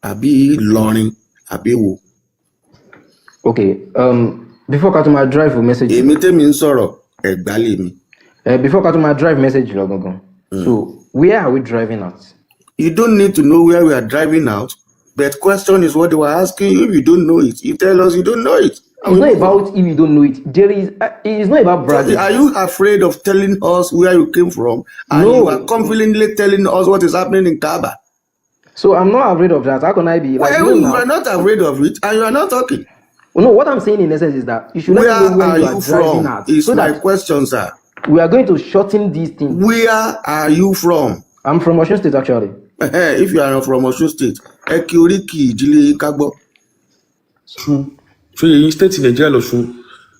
àbí Ìlọrin àbí wo. Okay, before ká tó máa drive message. Èmi tèmi ń sọ̀rọ̀ Ẹ̀gbá lèmi. Before ká tó máa drive message lọ gangan. So where are we driving at? You don't need to know where we are driving out, but question is what they were asking you. If you don't know it, you tell us you don't know it. It's not about if you don't know it. It's not about bragging. Are you afraid of telling us where you came from? And you are confidently telling us what is happening in Kaaba. So I'm not afraid of that. How can I be? Like, well, you are not afraid of it, and you are not talking. No, what I'm saying in essence is that you should let me know where you are driving at. Is so my question, sir. We are going to shorten these things. Where are you from? I'm from Osun State, actually. If you are from Osun State, ẹ kí oríkì ìdílé ká gbọ́. ṣé yẹyin state Nàìjíríà lọ́sùn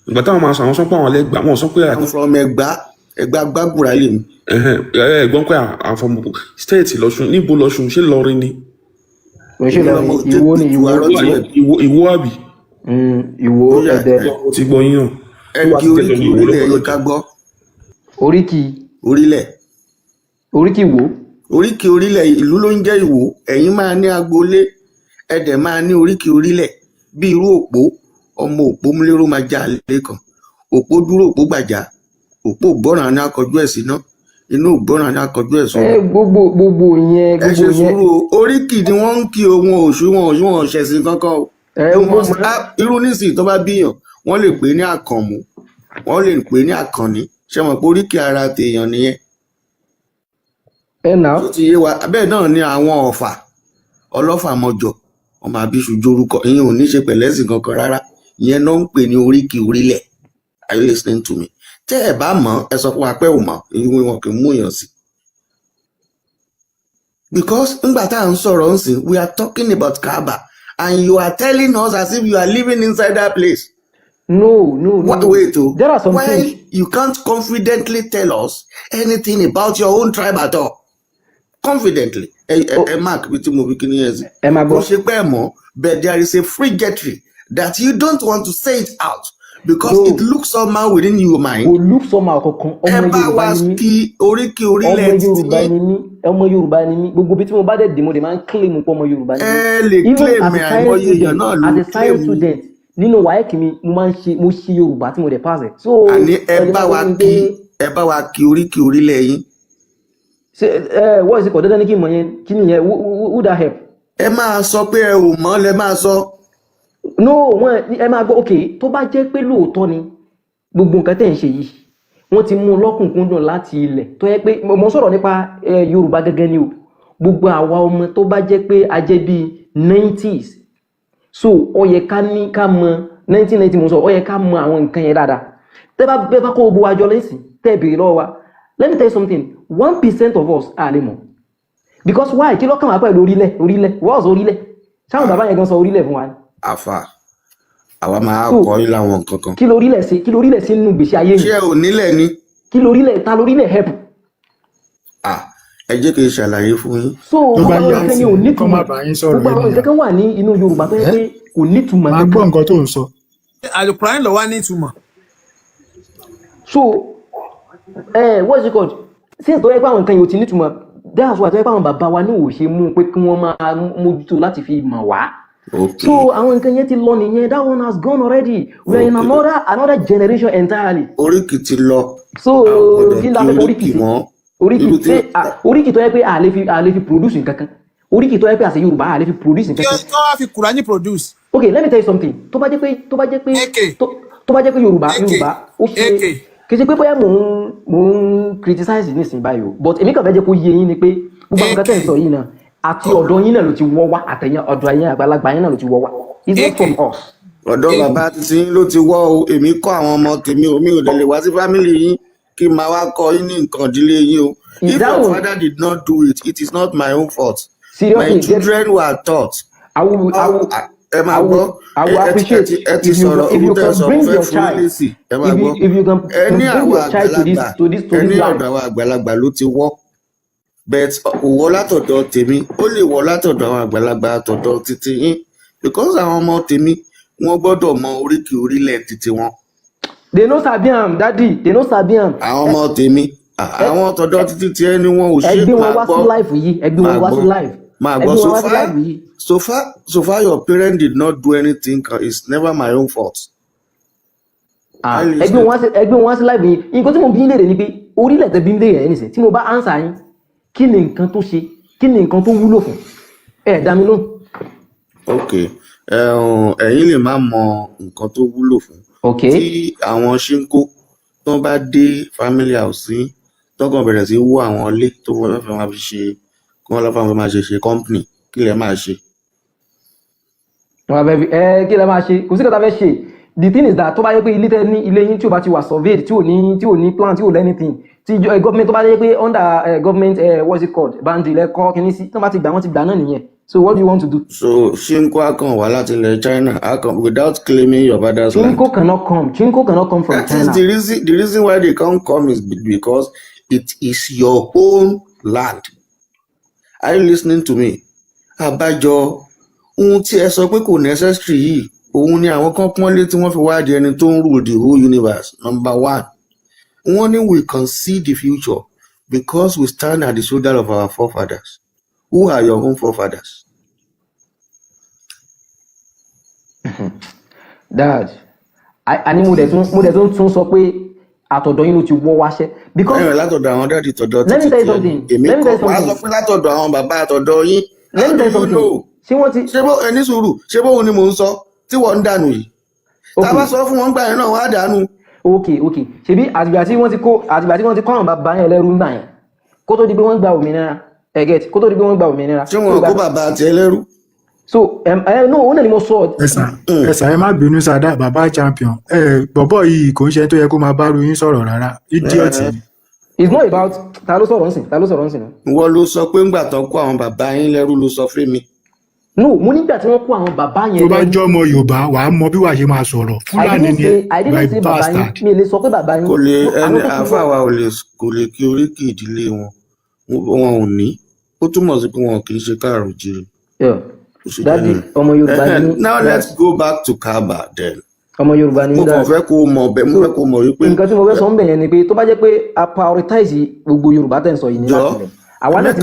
ìgbà táwọn máa sọ àwọn sọ pé àwọn lẹ́gbàá wọn sọ pé. I'm from Ẹ̀gbá gbàgbúra lè mi. ẹ̀gbọ́n pé àwọn from state lọ́sùn níbo lọ́sùn ṣé lọrin ni. Ìwó ni Ìwó àbí. Ìwó Ẹdẹ. ti gbọ́ yín náà. ẹ kí oríkì orílẹ̀ yìí ká gbọ́. Orílẹ̀. Oríkì Ìwó. Oríkì orílẹ̀ ìlú ló ń jẹ́ Ìwó ẹ̀yin máa ní agboolé ẹ̀dẹ̀ máa ní oríkì orílẹ̀ bí irú Òpó ọmọ Òpó múlẹ́rọ́ máa já lẹ́kàn Òpó dúró Òpó gbàjà Òpó gbọ́ràn ní akọjú ẹ̀ síná inú gbọ́ràn ní akọjú ẹ̀ sọ́rọ̀. Gbogbo yẹn. ẹ ṣe sùúrù oríkì ni wọ́n ń kí ohun òṣùwọ̀n ṣẹ̀sìn kankan o. irú nísìnyí tó bá bíyàn wọ́n lè pè ní Àkànmú wọ́n lè pè ní Àkànní ṣe mọ̀ pé oríkì ara tèèyàn nìyẹn. tó ti yé wa bẹ́ẹ̀ náà ni àwọn Ọ̀fà Ọlọ́fà mọ́jọ ọmọ àbíṣu jórúkọ ìyẹn ò ní ṣe pẹ̀lẹ́sìn kankan rárá ìyẹn náà ń pè ní oríkì orílẹ̀. Are you listening to me? Tẹ́ ẹ bá mọ̀ ẹ sọ fún wa pé ò mọ̀ ìwé wọn kì í mú èèyàn sí. because ngbà tá à ń sọ̀rọ̀ ń sìn, we are talking about Kaaba and you are telling us as if you are living inside that place. No. Wait, There are some why things. you can't confidently tell us anything about your own tribe at all? Confidently. Mark, but there is a frigidity that you don't want to say it out because No. it looks somehow within your mind. Kò look somehow kankan. Ẹ bá wa kí oríkì orílẹ̀ Ọmọ Yorùbá ni mí. Gbogbo bí tí mo bá dẹ̀ dé mo dẹ̀ máa ń claim pé ọmọ Yorùbá ni mí. ẹ lè Even claim as a àìmọye science èèyàn náà ló student, as a science claim. student, nínú WAEC mi, mo ṣe Yorùbá tí mo dẹ̀ pass ẹ̀. So, Àní ẹ bá wa kí oríkì orílẹ̀ yín. What is it called? Dandan ní kí n mọ̀ yẹn, kí nìyẹn, who that help? Ẹ máa sọ pé ẹ ò mọ̀ lẹ máa sọ. No, ẹ máa gbọ́, okay, tó bá jẹ́ pé lóòótọ́ ni gbogbo nǹkan tẹ̀ ń ṣe yìí, wọ́n ti mú lọ́kùnkúndùn láti ilẹ̀ tó yẹ pé mo sọ̀rọ̀ nípa Yorùbá gẹ́gẹ́ ni o, gbogbo àwa ọmọ tó bá jẹ́ pé a jẹ́ bíi 90s, so ó yẹ ká mọ 1990 mo sọ, ó yẹ ká mọ àwọn nǹkan yẹn dáadáa. Tẹ́ bá kó gbogbo àjọ lẹ́sìn tẹ́ bèrè lọ́wọ́ wa, let me tell you something, 1% of us are lè mọ̀, because why? Kí ló kàn wá pẹ̀lú orílẹ̀ what's orílẹ̀? Sáwọn bàbá yẹn gan sọ orílẹ̀ fún wa ni. Àfà àwa máa kọ́ yín láwọn nǹkan kan. Kí lórílẹ̀ ṣe nínú ìgbésí ayé yìí? Ṣé ò nílẹ̀ ni? Ta lórílẹ̀ help? Ẹ jẹ́ kí n ṣàlàyé fún yín. So gbogbo àwọn nǹkan yẹn ò nítumọ̀. kọ́ má bàa yín sọ̀rọ̀ Gbogbo àwọn ẹni nǹkan kan wà ní inú Yorùbá tó yẹ pé kò nítumọ̀. máa gbọ́ nǹkan tó ń sọ. Àlùkùránì ló wà ní ìtumọ̀. So what is it called? Since tó yẹ pé àwọn nǹkan yẹn ò ti nítumọ̀, that's why tó yẹ pé àwọn bàbá wa ní ò ṣe mú pé kí wọ́n máa mójútó láti fi mọ̀ wá. Okay. So àwọn nǹkan yẹn ti lọ nìyẹn, that one has gone already. We are in another generation entirely. Oríkì ti lọ. So Àgbọ̀dọ̀ kí kí la fẹ́ oríkì mọ́. oríkì tó yẹ pé a lè fi produce nǹkan kan. Oríkì tó yẹ pé àṣẹ Yorùbá a lè fi produce nǹkan Kí kan. wọ́n fi Kùránì produce. Okay, let me tell you something. Tó bá jẹ́ pé Yorùbá ó ṣe kì í ṣe pé bóyá mò ń criticize nísìnyí báyìí o, but èmi kàn fẹ́ jẹ́ kó yé yín ni pé gbogbo nǹkan tẹ́ ń sọ yìí náà àti ọ̀dọ̀ yín náà ló ti wọ́ wá, àtẹ̀yìn ọ̀dọ̀ ẹ̀yin àgbàlagbà yín náà ló ti wọ́ wá. It's not from us. Ọ̀dọ̀ bàbá títí yín ló ti wọ́ o, èmi kọ́ àwọn ọmọ tèmi o, mi ò dẹ̀ lè wá sí fámìlì yín kí n máa wá kọ́ yín ní nǹkan ìdílé yín o. If your father did not do it, it is not my own fault. Seriously, my children were taught. I will appreciate if you can bring your child. If you can bring your child to this ẹni life. ọ̀dọ̀ àwọn àgbàlagbà ló ti wọ́. But wọ́ látọ̀dọ̀ tèmi, ó lè wọ́ látọ̀dọ̀ àwọn àgbàlagbà àtọ̀dọ̀ títí yín. Because àwọn ọmọ tèmi, wọ́n gbọ́dọ̀ mọ oríkì orílẹ̀ títí wọn. They know Sabiam, daddy, they know Sabiam. Àwọn ọmọ tèmi, àwọn tọ̀dọ̀ títí tí ẹni wọn ò ṣe ẹgbẹ́ wọn wá sí life yìí, ẹgbẹ́ wọn wá sí life. Máa gbọ́, so far your parent did not do anything, it's never my own fault. Ẹgbẹ́ wọn wá sí life yìí. Nǹkan tí mo bí léèrè ni pé orílẹ̀ tẹ́ bí léèrè ẹ̀ nìsín tí mo bá answer yín, kí ni nǹkan tó ṣe, kí ni nǹkan tó wúlò fún? Dá mi lóhùn. Okay, ẹ̀yin lè má mọ nǹkan tó wúlò fún. Okay. Tí àwọn ṣínkó tó bá dé family house yín, tó kàn bẹ̀rẹ̀ sí wó àwọn ilé tó wọ́n fẹ́ máa fi ṣe kí wọ́n lọ́fà máa ṣe company, kí lẹ máa ṣe? Kí lẹ máa ṣe? Kò sí kọ́ta fẹ́ ṣe. The thing is that tó bá yẹ pé ilé yín tí ò bá ti wà surveyed, tí ò ní plan, tí ò lẹ́nìtìn, tí government tó bá yẹ pé under government what's it called boundary lẹ́kọ́ kìíní sí, tó bá ti gbà wọ́n ti gbà náà nìyẹn. So what do you want to do? So Chinko akàn wá láti ilẹ̀ China without claiming your father's land. Chinko cannot come from That China. is the reason why they can't come is because it is your own land. Are you listening to me? Àbájọ ohun tí ẹ sọ pé kò necessary yìí, òun ni àwọn kan pọ́nlé tí wọ́n fi wá di ẹni tó ń rule the whole universe. Number one, wọ́n ní we can see the future because we stand at the shoulder of our forefathers. Who are your own forefathers? Dad, àní mo dẹ̀ tún sọ pé àtọ̀dọ̀ yín ló ti wọ́ wáṣẹ́. Because látọ̀dọ̀ àwọn dáàdì tọ̀dọ̀ let me tell you something. èmi kọ́ wá sọ pé látọ̀dọ̀ àwọn bàbá àtọ̀dọ̀ yín. Let me tell you something. Ṣé bó ẹni sùúrù, ṣé bóun ni mò ń sọ tí wọ́n ń dànù yìí? Tá a bá sọ fún wọn gbà yẹn náà wọ́n á dànù. Okay. Ṣebí àtìgbà tí wọ́n ti kó àwọn bàbá yẹn lẹ́rú ńgbà yẹn kó tó di pé wọ́n gba òmìnira. Kó tó di pé wọ́n gba òmìnira. Ṣé wọn kó bàbá àti ẹlẹ́rú? So no, òun náà ni mo sọ. ẹ̀sà ẹ má bínú sáadá bàbá champion bọ̀bọ̀ yìí kò ń ṣe tó yẹ kó máa bá ru yín sọ̀rọ̀ rárá idiot ni. it's not about ta ló sọ̀rọ̀ nsìn náà. Wọ́n ló sọ pé ńgbà tán kó àwọn bàbá yín lẹ́rú ló sọ fún mi. no mo nígbà tí wọ́n kó àwọn bàbá tó yẹn bá lẹ́rú. jẹ́ ọmọ Yorùbá wàá mọ bí wàá ṣe máa sọ̀rọ̀ Fúlàní ni I didn't say bàbá yín bastard. mi ò lè sọ pé bàbá yín. Kò lè ẹni àwọn tó ti àáfà wọ wa kò lè kí oríkì ìdílé wọn ò ní. Ó túmọ̀ sí pé wọn kì í ṣe káàrọ̀ jìrì. Yeah. Ó ṣe jẹ́ Daddy, nìyẹn. ọmọ Yorùbá ní. Now let's go back to Kaaba then. ọmọ Yorùbá ní. Mo kàn fẹ́ kó mọ̀ bẹ́ẹ̀ mo fẹ́ kó mọ̀ wípé. nǹkan tí mo fẹ́ sọ ń bẹ̀ yẹn ni pé tó bá jẹ́ pé a prioritize gbogbo Yorùbá tẹ̀ ń sọ yìí ní láti rẹ̀ àwa náà ti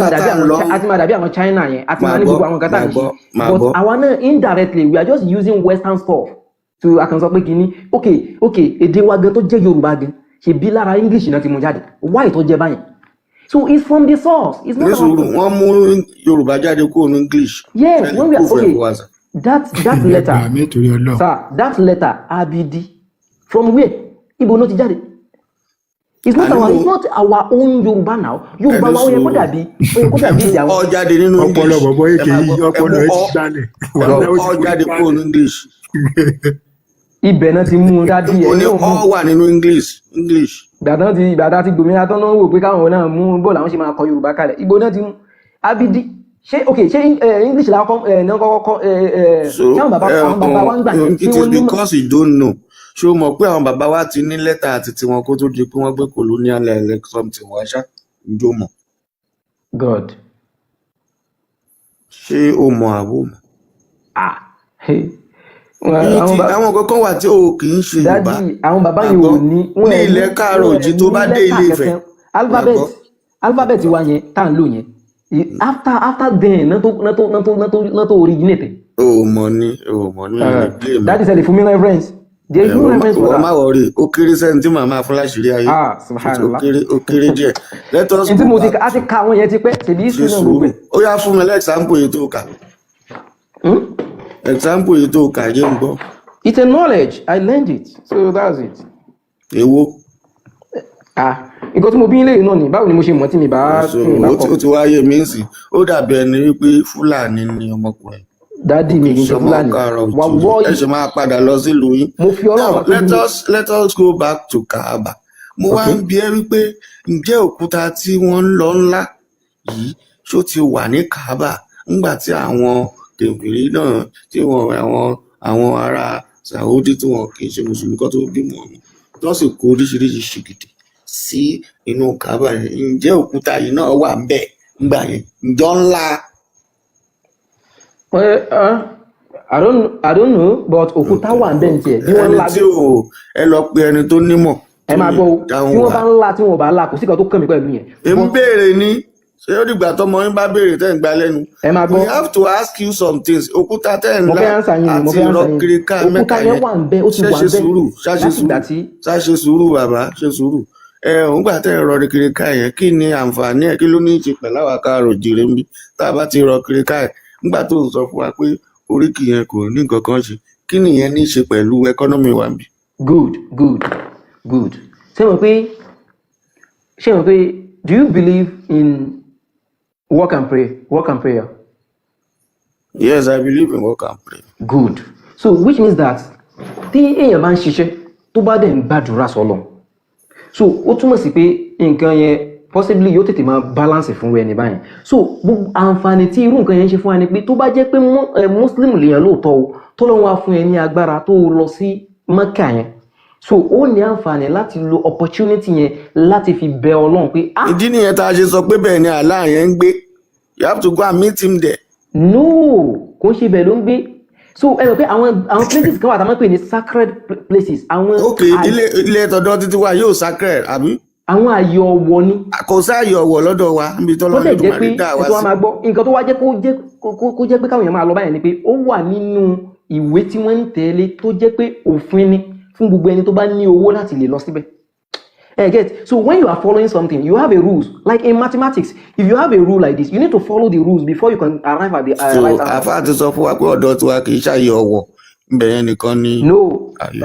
máa dàbí àwọn China yẹn a ti máa ní gbogbo àwọn nǹkan tá à ń ṣe but àwa náà indirectly we are just using Western stuff to àkànṣọ pé kínní okay èdè wa gan tó jẹ́ Yorùbá gan ṣe bí lára English náà ti mú jáde why tó jẹ́ báyìí so it's from the source it's not Nísòro wọ́n mú Yorùbá jáde kúrò ní English. yes when we are okay Waza. that letter Àmì torí Ọlọ́run. sir that letter abidi from where ibo ló ti jáde it's not our own Yorùbá now Yorùbá wa ó yẹ kó dàbí ìdí àwọn. Ó jáde nínú English. Ọpọlọ bọ̀bọ̀ èké yìí ọpọlọ ẹ ti gbalẹ̀. Ó jáde kúrò ní English. ibẹ̀ náà ti mú un dádì ẹ̀ Ó ní yóò mú ó wà nínú English. ìgbàdá ti gbòmìnira tán náà wò pé káwọn náà mú bọ́ọ̀lù àwọn ṣe máa kọ Yorùbá kalẹ̀ ibo náà ti mú abidi ṣé English la kọ́ náà kọ́kọ́ ṣé àwọn bàbá wa ń gbà yẹn It is because you don't know. Ṣé o mọ̀ pé àwọn bàbá wa ti ní lẹ́tà àti tiwọn kó tó di pé wọ́n gbé colonial election tí wọ́n ṣá ǹjọ́ mọ̀. God Ṣé o mọ̀ àbò mọ̀? Àwọn kankan wà tí o kì í ṣe Yorùbá. dádì àwọn bàbá yẹn ò ní ní ilẹ̀ káàrọ̀ òjì tó bá dé Ilé Ifẹ̀. alphabet wa yẹn tá à ń lò yẹn after then náà tó originate. O mọ̀ ní ilé blame. dádì sẹ́lẹ̀ fún mi reference there is no reference for Wọ́n má that. wọrí ó kéré sẹ́ni tí màmá fún láṣìírí ayé. Subhanallah. Ó kéré díẹ̀. Let us ntí go mo ti back. a ti ka àwọn yẹn ti pẹ́ ṣèlú Ṣe history náà sùúrù. gbogbo ẹ̀. Ó yá fún mi lẹ́ẹ̀xample yìí tó kà. Example yìí tó kà jẹ́ ń gbọ́. It's a knowledge I learned it so that's it. Èwo? Nǹkan tí mo bí ilé yìí náà ni báwo ni mo ṣe mọ̀ tí mi bá Ó ti wáyé mi ń sìn. Ó dàbí ẹni wípé Fúlàní ni ọmọkùnrin. dádì mi kì í ṣe Fúlàní wà wọ́ Ẹ ṣe máa padà lọ sílùú yín. mo fi Ọlọ́run Now, let us go back to Kaaba. Mo wá ń bi ẹ́ wípé ǹjẹ́ òkúta tí wọ́n ń lọ ńlá yìí ṣó ti wà ní Kaaba ńgbà tí àwọn kèfèrí náà tí àwọn ará Saudi tí wọn kì í ṣe mùsùlùmí kan tó bímọ ọ̀hún tó sì kó oríṣiríṣi ṣìgìdì sí inú Kaaba yẹn. Ǹjẹ́ òkúta yìí náà wà ń bẹ̀ ńgbà yẹn? Ǹjọ́ ńlá? I don't know but òkúta wà ń bẹ̀ ní tiẹ̀ bí wọ́n ńlá Ẹni tí ẹ lọ pe ẹni tó nímọ̀. ẹ máa gbọ́ tí wọ́n bá ńlá tí wọ́n bá ńlá kò sí kan tó kàn mí pẹ̀lú yẹn. Èmi béèrè ni ṣé ó dìgbà tọmọ yín bá béèrè tẹ́ ń gbà lẹ́nu. ẹ máa gbọ́ We have to ask you some things. Òkúta tẹ́ ń mo lá fẹ́ answer yín ni mo àti fẹ́ answer irọ́ yín kiri ká òkúta Mẹ́kà yẹn yẹn. wà ń bẹ̀ ó ti wà ń Ṣé sùúrù bẹ̀ láti ìgbà tí. ṣe sùúrù bàbá ṣe sùúrù. Òǹgbà tẹ́ ń rọ kiri ká yẹn kí ni àǹfààní ẹ̀ kí ló ní í ṣe pẹ̀lú àwọn káàrọ̀ jìrè ń bí tá a bá ti rọ kiri ká ẹ̀ ńgbà tó ń sọ fún wa pé oríkì yẹn kò ní nǹkan kan ṣe kí nìyẹn ní í ṣe pẹ̀lú ẹkọ́nọ́mì wa ń bí. Good ṣé mo pé do you believe in work and prayer? Yes, I believe in work and pray. Good. So which means that tí èèyàn bá ń ṣiṣẹ́ tó bá dẹ̀ ń gbàdúrà sọ́lọ̀ so ó túmọ̀ sí pé nǹkan yẹn possibly yóò tètè máa balance fún ẹni báyìí so gbogbo àǹfààní tí irú nǹkan yẹn ṣe fún wa ni pé tó bá jẹ́ pé muslim lèèyàn lóòótọ́ o tó lọ́wọ́ wá fún ẹ ní agbára tó lọ sí Mẹ́kà yẹn so ó ní àǹfààní láti lo opportunity yẹn láti fi bẹ Ọlọ́run pé ìdí nìyẹn tá a ṣe sọ pé bẹ́ẹ̀ ni Allah yẹn ń gbé you have to go and meet him there. No kò ń ṣe bẹ́ẹ̀ ló ń gbé so ẹ rò pé àwọn places kan wà tá a máa ń pè ní sacred places àwọn. ok ilé tọ̀dọ̀ títí wa yóò sacred àbí. àwọn ààyè ọ̀wọ̀ ni. kò sáàyè ọ̀wọ̀ lọ́dọ̀ wa níbi tó lọ́dọ̀ tó máa rí dá wa sí. ètò wa máa gbọ́ nǹkan tó wá jẹ́ kó jẹ́ pé káwọn èèyàn máa lọ báyìí ni pé ó wà nínú ìwé tí wọ́n ń tẹ̀lé tó jẹ́ pé òfin ni fún gbogbo ẹni tó bá ní owó láti lè lọ síbẹ̀. Get so when you are following something you have a rules like in mathematics if you have a rule like this you need to follow the rules before you can arrive at the right answer. àfa ti sọ fún wa pé ọ̀dọ̀ tiwa kì í ṣàyè ọ̀wọ̀ ibẹ̀ yẹn nìkan ni. no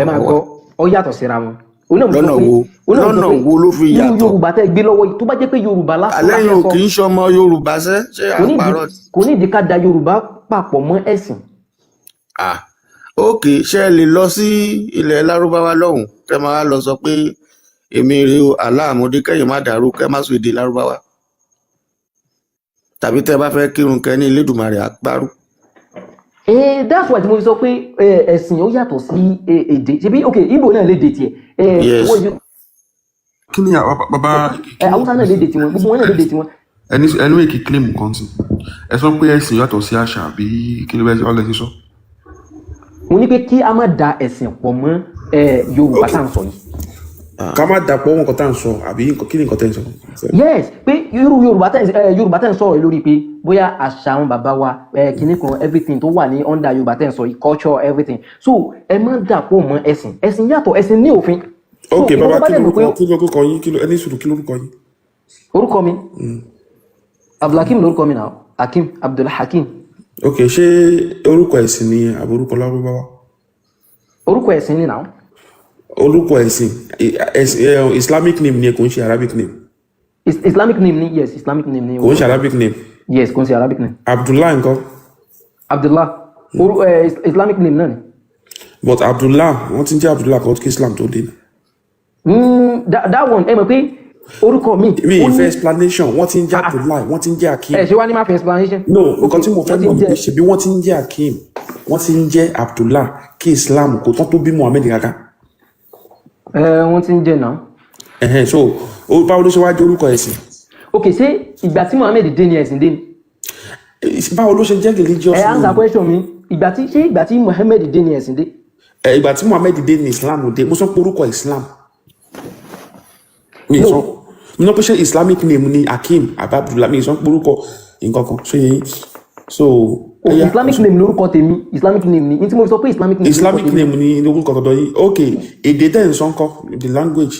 ẹ máa gbọ́ ọ yàtọ̀ síra wọn. lọ́nà wo ló fi yàtọ̀. irú Yorùbá tẹ́ gbé lọ́wọ́ yìí tó bá jẹ́ pé Yorùbá lásán alẹ́ yóò kì í ṣọmọ Yorùbá ṣe àpárọ̀. kò ní ìdí ká da Yorùbá papọ̀ mọ́ ẹ̀sìn. ok ṣé ẹ lè lọ sí ilẹ̀ Lárúbáwá lọ́hùn kẹ́ máa lọ sọ pé èmi rèé o aláàmọdé kẹyìn má dàrú kẹ má sọ èdè lárúbáwá tàbí tẹ bá fẹ́ kírun kẹ ní Elédùmarè àpárù. That's why tí mo fi sọ pé ẹ̀sìn ó yàtọ̀ sí èdè ṣebí ok Igbo náà lédè tiẹ̀ Yes. kí ni bàbá Haúsá náà lédè tiwọn gbogbo wọn náà lédè tiwọn. ẹnu èkì claim kan sí ẹ sọ pé ẹ̀sìn yàtọ̀ sí àṣà àbí kí ló bẹ ọlẹ ti sọ. mo ní pé kí a má da ẹ̀sìn pọ̀ mọ́ Yorùbá tá à ń sọ yìí. ká má dàpọ̀ wọn nǹkan tá à ń sọ àbí kí ni nǹkan tẹ́ ń sọ. Yes pé irú Yorùbá tẹ́ ń sọ̀rọ̀ lórí pé bóyá àṣà àwọn bàbá wa kìnnì kan everything tó wà ní under Yorùbá tẹ́ ń sọ yìí culture everything so ẹ má dàpọ̀ mọ́ ẹ̀sìn yàtọ̀ ẹ̀sìn ní òfin. ok bàbá kí lórúkọ yín ẹni sùúrù kí lórúkọ yín. orúkọ mi Abdulhakeem lórúkọ mi náà Hakeem Abdulhakeem. ok ṣé orúkọ ẹ̀sìn ni àbí orúkọ lárúbáwá. orúkọ ẹ̀sìn ni náà. orúkọ ẹ̀sìn Islamic name ni kò ń ṣe Arabic name. Islamic name ni yes Islamic name ni. kò ń ṣe Arabic name. yes kò ń ṣe Arabic name. Abdullah nǹkan. Abdullah Islamic name náà ni. but Abdullah wọ́n ti ń jẹ́ Abdullah kò kí Islam tó dé. that one ẹ mọ̀ pé orúkọ mi. mi ìfẹ́ explanation wọ́n ti ń jẹ́ Abdullah wọ́n ti ń jẹ́ Hakeem. ṣé wàá ní máa fẹ́ explanation. no nǹkan tí mo fẹ́ mọ̀ ní ṣe bí wọ́n ti ń jẹ́ Hakeem wọ́n ti ń jẹ́ Abdullah kí Islam kò tán tó bí Muhammed kankan. wọ́n ti ń jẹ́ náà. so báwo ló ṣe wá jẹ́ orúkọ ẹ̀sìn. ok ṣé ìgbà tí Muhammed dé ni ẹ̀sìn dé ni. báwo ló ṣe jẹ́ religious. answer question mi ìgbà tí Muhammed dé ni ẹ̀sìn dé. ìgbà tí Muhammed dé ni Islam dé mo sọ pé orúkọ Islam. mi sọ mo pé ṣe Islamic name ni Hakeem àbí Abdullah mi sọ pé orúkọ nǹkan kan ṣe yẹn so. Islamic name lórúkọ tèmi Islamic name ni n tí mo sọ pé Islamic name. Islamic name ni orúkọ tọ̀dọ̀ yìí ok èdè tẹ̀ ń sọ ńkọ́ the language.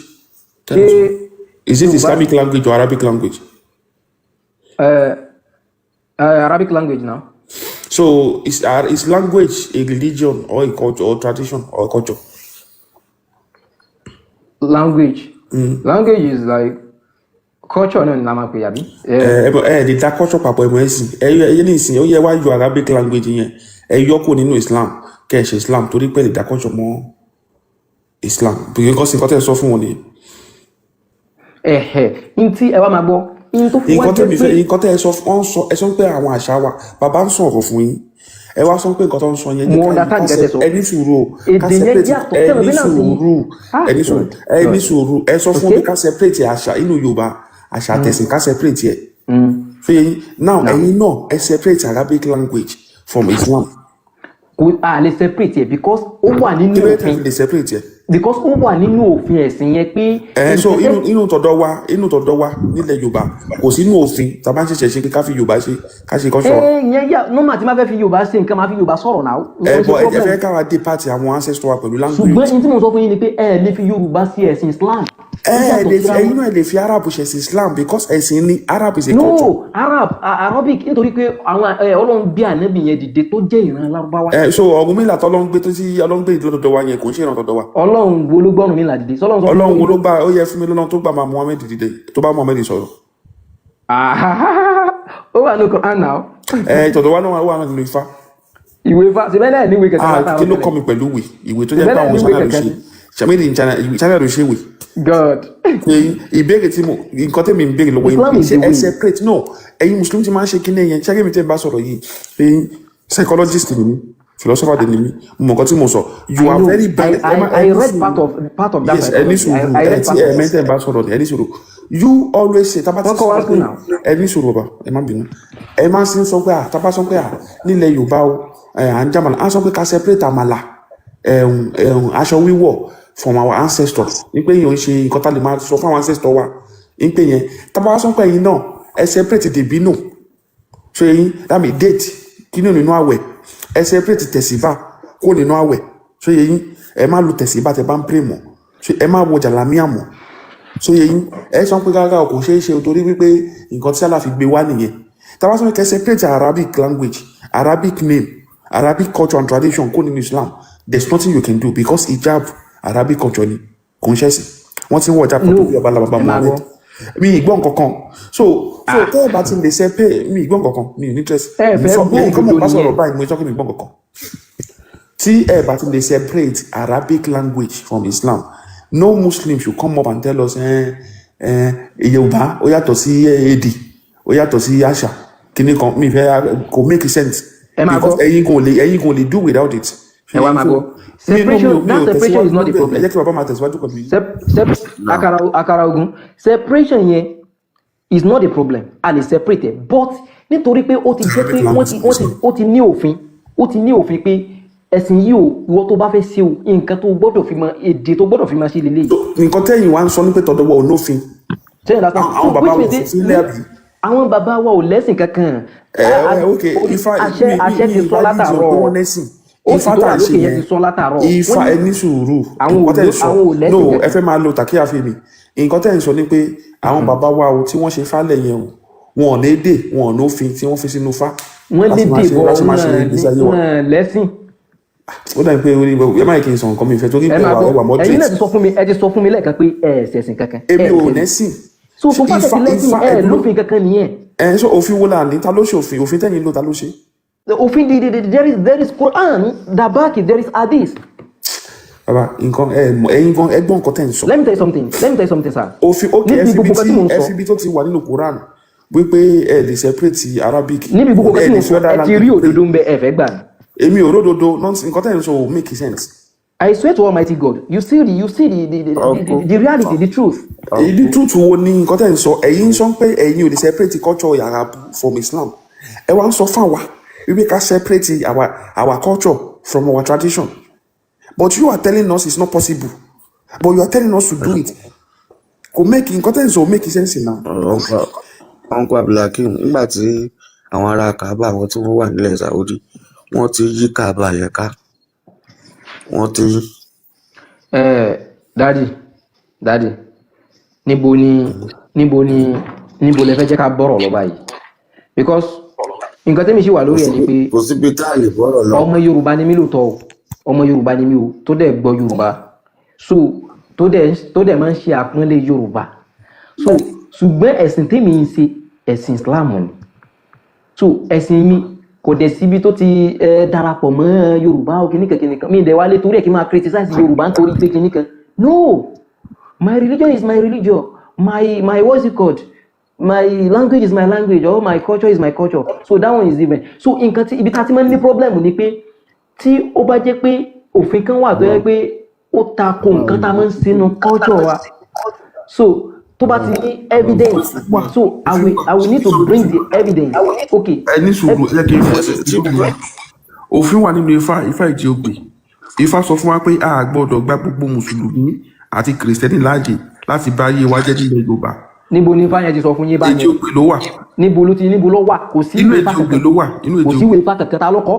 Is it Islamic language or Arabic language? Arabic language now. So is language a religion or a culture or tradition or a culture? Language. Language is like culture náà ni la máa pè yàbí. Lè da culture papọ̀ ẹ̀mọ́ ẹ̀sìn ẹ̀yẹ ní ìsìn ó yẹ wá yọ Arabic language yẹn ẹ yọ kó nínú Islam kẹ́ ẹ ṣe Islam torí pé lè da culture mọ́ Islam bìkẹ́ nǹkan sí nǹkan tẹ́ ẹ sọ fún wọn nìyẹn. n tí ẹ wá máa gbọ́ n tó fún wa jẹ́ pé nǹkan tẹ́ ẹ sọ ẹ sọ pé àwọn àṣà wa bàbá ń sọ̀rọ̀ fún yín ẹ wá sọ pé nǹkan tó ń sọ yẹn ẹni sùúrù ẹni sùúrù ẹ sọ fún mi ká separate àṣà inú Yorùbá àṣà àtẹ̀sìn ká separate ẹ̀ fún yín now ẹ̀yin náà ẹ separate Arabic language from Islam. a lè separate ẹ̀ because ó wà nínú òfin because ó wà nínú òfin ẹ̀sìn yẹn pé. so inú tọ̀dọ̀ wa nílẹ̀ Yorùbá kò sí inú òfin tá a bá ń ṣẹ̀ṣẹ̀ ṣe ká fi Yorùbá ṣe ká ṣe kọ́ṣọ́. yẹn yà nọ́mà tí máa fẹ́ fi Yorùbá ṣe nǹkan máa fi Yorùbá sọ̀rọ̀ náà. bọ ẹ fẹ́ káwa dé pàtì àwọn ancestor wa pẹ̀lú language. ṣùgbọ́n ní tí mo sọ fún yín ni pé ẹ lè fi Yorùbá sí ẹ̀sìn Islam. ẹ̀yin náà lè fi Arab ṣe sí Islam because ẹ̀sìn ni Arab is a culture. no Arabic nítorí pé àwọn Ọlọ́run bí ànábì yẹn dìde tó jẹ́ ìran Lárúbáwá. so Ọ̀rúnmìlà tọ́lọ́run gbé tó sí Ọlọ́run gbé ìdúró wa yẹn kò ń ṣe ìran tọ̀dọ̀ wa. Ọlọ́run wo ló gbọ́rùn mi là dìde. Ọlọ́run wo ló gbà ó yẹ fún mi lọ́nà tó gbà máa Muhammed dìde tó bá Muhammed sọ̀rọ̀. ó wà ní Quran náà. tọ̀dọ̀ wa náà wà nínú Ifá. ìwé Ifá ṣe bẹ́ẹ̀ náà níwèé kẹ̀kẹ́. kí ló kọ́ mi pẹ̀lú ìwé tó jẹ́ pé àwọn sàmẹ́lì ṣe sàmẹ́lì China ló ṣe wè. God. ìbéèrè tí mo nǹkan tẹ́mi ń béèrè lọ́wọ́ yìí ṣe ẹ separate no ẹ̀yin Mùsùlùmí ti máa ń ṣe kí ní ẹ̀yẹn ṣáà mi tẹ́ ń bá sọ̀rọ̀ yìí ẹ̀yin psychologist ni mí philosopher de ni mí mo nǹkan tí mo sọ you are very bad. I read part of that. Yes, ẹni sùúrù mẹ́tẹ̀ ń bá sọ̀rọ̀ ni ẹni sùúrù you always say tábà tí sọ pé ẹni sùúrù ọba ẹ má bínú ẹ má sí sọ pé tábà sọ pé nílẹ̀ Yorùbá o à ń jàmàlà á sọ pé ká separate àmàlà aṣọ wíwọ̀ from our ancestors ní pé yìí ò ń ṣe nǹkan tá lè máa sọ fún àwọn ancestors wa ní pé yẹn tábà sọ pé ẹ̀yin náà ẹ separate dèbínú so ẹ̀yin dàmí date kí ni nínú àwẹ̀ ẹ separate tẹ̀síbà kó nínú àwẹ̀ so ẹ̀yin ẹ má lu tẹ̀síbà tẹ bá ń pray mọ́ so ẹ má wọ jàlámíà mọ́ so ẹ̀yin ẹ sọ pé gágá kò ṣeé ṣe torí wípé nǹkan tí Allah fi gbé wá nìyẹn tábà sọ pé kẹ́ separate Arabic language Arabic name Arabic culture and tradition kó nínú Islam there's nothing you can do because hijab Arabic culture ni kò ń ṣẹ̀sìn wọ́n ti ń wọ hijab kan tó bí ọba alábàbà Muhammed mi ìgbọ́n kankan so tẹ́ ẹ bá ti lè ṣe pé mi ìgbọ́n kankan mi ò ní interest nǹkan mọ̀ bá sọ̀rọ̀ báyìí mo sọ pé mi ìgbọ́n kankan tí ẹ bá ti lè separate Arabic language from Islam no Muslim should come up and tell us Yorùbá ó yàtọ̀ sí èdè ó yàtọ̀ sí àṣà kíní kan mi fẹ́ kò make sense because ẹ̀yin kò lè do without it. ẹ wá máa gbọ́ separation that separation is not the problem. ẹ jẹ́ kí bàbá máa tẹ̀síwájú pẹ̀lú yín. akara ogun separation yẹn is not the problem a lè separate but nítorí pé ó ti jẹ́ pé ó ti ní òfin pé ẹ̀sìn yìí o ìwọ tó bá fẹ́ ṣe o nǹkan tó gbọ́dọ̀ fi mọ èdè tó gbọ́dọ̀ fi máa ṣe lélẹ́yìí. nǹkan tẹ́yìn wá ń sọ ní pé tọ́dọ̀ wọ olófin àwọn bàbá wọn kò fi lẹ́ẹ̀bì. àwọn bàbá wa ò lẹ́sìn kankan. àṣẹ ti sọ látàárọ̀ Ifá tá à ń ṣe yẹn Ifá ẹni sùúrù no ẹ fẹ́ máa lo tàkíyà fèmí nǹkan tẹ́ ń sọ ni pé àwọn bàbá wa o tí wọ́n ṣe fálẹ̀ yẹn o wọn ò lédè wọn ò nófin tí wọ́n fi sínú fá wọ́n lédè bọ́ wọn lẹ́sìn. ó dàbí pé ẹ má yẹ kí n sọ nǹkan mi ìfẹ́ torí pé ẹwà moderate. ẹ̀yin náà ti sọ fún mi lẹ́ẹ̀kan pé ẹ ṣẹ̀sìn kankan. èmi ò nẹ́sìn. so tó bá tẹ̀sí lẹ́sìn ẹ lófin kankan nìyẹn. ẹ sọ òfin wo la ní ta ló ṣe òfin tẹ́yìn ló ta ló ṣe. òfin there is Quran that back it there is hadith. baba nǹkan ẹ̀yin gan ẹgbọ́n nǹkan tẹ́ ń sọ. let me tell you something sir. òfin ok ẹfibi tó ti wà nínú Quran wípé ẹ lè separate Arabic. níbi gbogbo kan tí mo sọ ẹ ti rí òdodo ń bẹ ẹ fẹ́ gbà. èmi ò ródodo nǹkan tẹ́ ń sọ ò make sense. I swear to Almighty God you see the reality the truth. the truth wo ni nǹkan tẹ́ ń sọ ẹ̀yin sọ pé ẹ̀yin ò lè separate culture Arab from Islam ẹ wá ń sọ fún wa we can separate our culture from our tradition but you are telling us it's not possible but you are telling us to do it kò make nǹkan tẹ́ ń sọ make sense now. Uncle Abdulhakeem nígbà tí àwọn ará Kaaba àwọn tí wọ́n wà nílẹ̀ Saudi wọ́n ti yí Kaaba yẹn ká wọ́n ti yí. dadi níbo lẹ fẹ́ jẹ́ ká bọ́rọ̀ lọ báyìí because nǹkan tẹ́mi ṣì wà lórí ẹ̀ ni pé kò síbi tá a lè bọ́rọ̀ lọ. ọmọ Yorùbá ni mí lóòótọ́ ọmọ Yorùbá ni mí o tó dẹ̀ gbọ́ Yorùbá so tó dẹ̀ máa ń ṣe àpọ́nlé Yorùbá so ṣùgbọ́n ẹ̀sìn tèmi ń ṣe ẹ̀sìn Islam ni so ẹ̀sìn mi kò dẹ̀ síbi tó ti darapọ̀ mọ́ Yorùbá o kìnnìkan mi ìdẹ̀ wálé torí ẹ̀ kí n máa criticize Yorùbá nítorí pé kìnnìkan no my religion is my religion my what's it called my language is my language or my culture is my culture so that one is different so nǹkan tí ibi tá ti máa ń ní problem ni pé tí ó bá jẹ́ pé òfin kan wà tó yẹ pé ó tako nǹkan tá a máa ń sínú culture wa so tó bá ti ní evidence so I will need to bring the evidence okay. ẹni sùúrù ẹ kì í fẹ́ òfin wà nínú Ifá ìjẹ́ ògbè Ifá sọ fún wa pé a gbọ́dọ̀ gba gbogbo mùsùlùmí àti kìrìsìtẹ́nì láàyè láti bá ayé wa jẹ́ nílẹ̀ Yorùbá. níbo ni Ifá yẹn ti sọ fún yín báyìí. èjì ògbè ló wà. níbo ló wà kò sí ìwé Ifá kankan kò sí ìwé Ifá kankan ta ló kọ.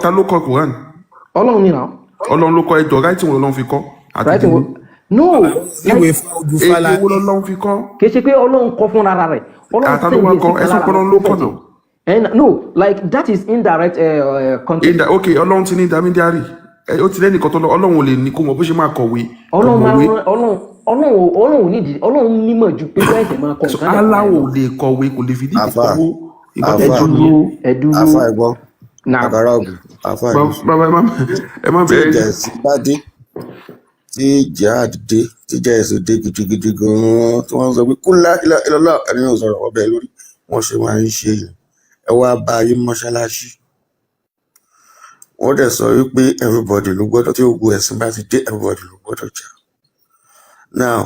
ta ló kọ Quran. Ọlọ́run ni náà. Ọlọ́run ló kọ ẹjọ́ ráìtì wọn lọ́n fi kọ́. no ìwé Odùfálà èwo lọ́n fi kọ́. kì í ṣe pé Ọlọ́run kọ fúnra rẹ̀. àtàlùwà kọ ẹ̀sùn pọ́nlọ́n ló kọ̀ náà. no like that is indirect content. ok Ọlọ́run ti ní intermediary ó ti lẹ́nìkan tó lọ Ọlọ́run ò lè ní kó mọ̀ bó ṣe máa kọ̀wé. Ọlọ́run nídìí Ọlọ́run nímọ̀ ju pé bẹ́ẹ̀ ṣe máa kọ nǹkan lẹ́kọ̀ọ́. aláwọ̀ lè kọ̀wé kò lè fi dídì kọ́wó. ẹ̀dúró afa ẹ̀gbọ́n àkàrà ògùn afa ẹ̀gbọ́n. ẹ má bẹ̀rẹ̀. tí ìjẹ̀sí bá dé tí jihad dé tí jẹ̀sí dé gidigidi gan-an tí wọ́n sọ pé kúlá ìlọ́lá ẹni náà sọ̀rọ̀ ọbẹ̀ lórí wọ́n ṣe máa ń ṣe yìí ẹ wá bá ayé mọ́ṣáláṣí wọ́n dẹ̀ sọ wípé everybody ló gbọ́dọ̀ tí ogun ẹ̀sìn bá ti dé everybody ló gbọ́dọ̀ jà. now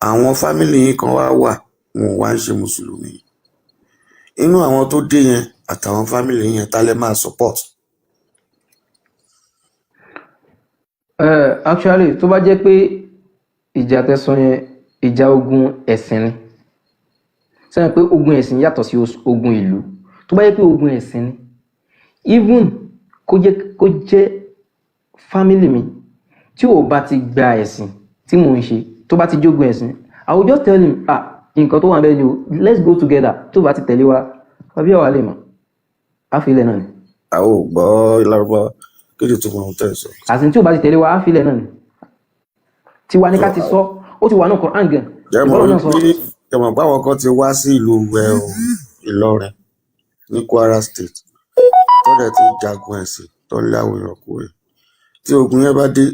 àwọn fámìlì yìí kan wá wà wọn wá ń ṣe mùsùlùmí inú àwọn tó dé yẹn àtàwọn fámìlì yẹn tá lè máa support. Actually tó bá jẹ́ pé ìjà tẹ̀sán yẹn ìjà ogun ẹ̀sìn ni sẹ́yìn pé ogun ẹ̀sìn yàtọ̀ sí ogun ìlú tó bá jẹ́ pé ogun ẹ̀sìn ni even kó jẹ́ family mi tí ò bá ti gba ẹ̀sìn tí mò ń ṣe tó bá ti jogun ẹ̀sìn I will just tell him nǹkan tó wà bẹ́ẹ̀ ni o let's go together tó bá ti tẹ̀lé wa àbí àwa lè mọ̀ àfilẹ̀ náà ni. àwọn ò gbọ́ Lárúbáwá kéde tó mọ̀ tẹ́ sọ. àsìn tí ò bá ti tẹ̀lé wa àfilẹ̀ náà ni tiwa ní ká ti sọ ó ti wà ní Quran gan. jẹ́mọ̀ báwọn kan ti wá sí ìlú Ìlọrin ní Kwara State tó dẹ̀ ti jagun ẹ̀sìn tó láwọn èèyàn kú rẹ̀ tí ogun yẹn bá dé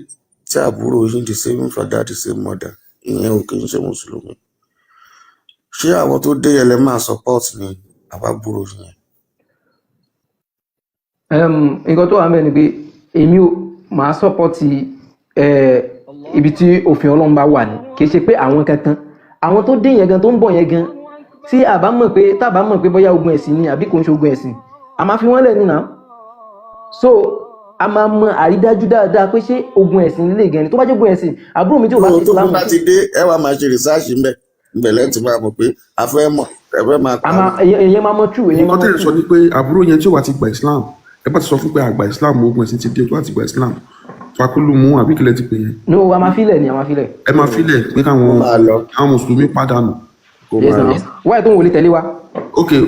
tí àbúrò yín the same father the same mother ìyẹn ò kì í ṣe mùsùlùmí ṣé àwọn tó dé yẹn lè máa support ni àbábúrò yẹn. nǹkan tó wà mẹ́rin ni pé èmi ò máa sọ́pọ́tì ibi tí òfin ọlọ́run bá wà ní kì í ṣe pé àwọn kankan àwọn tó dé yẹn gan tó ń bọ̀ yẹn gan tí àbá mọ̀ pé bóyá ogun ẹ̀sìn ni àbí kò ń ṣe ogun ẹ̀sìn a máa fi wọ́n lẹ̀ nínú so a máa mọ àrídájú dáadáa pé ṣé ogun ẹ̀sìn lè gan ni tó bá jẹ́ ogun ẹ̀sìn àbúrò mi tí ò bá ṣe Islam. tó bá ti dé ẹ wá máa ṣe rìsáàṣì ń bẹ ìbẹ̀lẹ̀ ti máa mọ̀ pé a fẹ́ mọ̀ ẹ fẹ́ máa pa. èyàn máa mọ̀ true èyàn máa nǹkan mọ̀ tẹ̀ sọ ni pé àbúrò yẹn tí ó wà ti gba Islam ẹ bá ti sọ fún pé àgbà Islam ogun ẹ̀sìn ti dé tó wà ti gba Islam fakulu mu àbí kílẹ̀ ti pè yẹn. no a máa filẹ̀ ni a máa filẹ̀. ẹ máa filẹ̀ pé káwọn mùsùlùmí pàdánù. wáyé tó ń wọlé tẹ̀lé wa.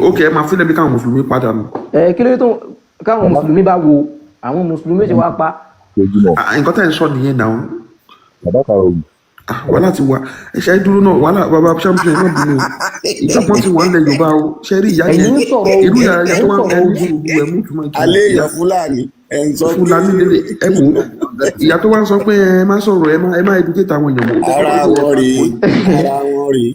ok ẹ máa filẹ̀ bí káwọn mùsùlùmí pàdánù. kí ló dé tó káwọn mùsùlùmí bá wo àwọn mùsùlùmí ṣe wá pa. nǹkan tẹ̀ ń sọ nìyẹn náà. wàhálà ti wà ẹṣẹ dúró náà wàhálà bàbá champion náà bínú ìjọpọ̀ ti wà nílẹ̀ Yorùbá o ṣe rí ìyá yẹn irú ìyá yẹn tó wà ń kọ́ ogun ẹ̀ mú tùmọ̀ ìtumọ̀. alẹ́ èèyàn Fúlàní ẹ̀ ń sọ pé Fúlàní lélẹ̀ ẹ̀ mú ìyá tó wá ń sọ pé ẹ má sọ̀rọ̀ ẹ má educate àwọn èèyàn mọ́. ara wọn rèé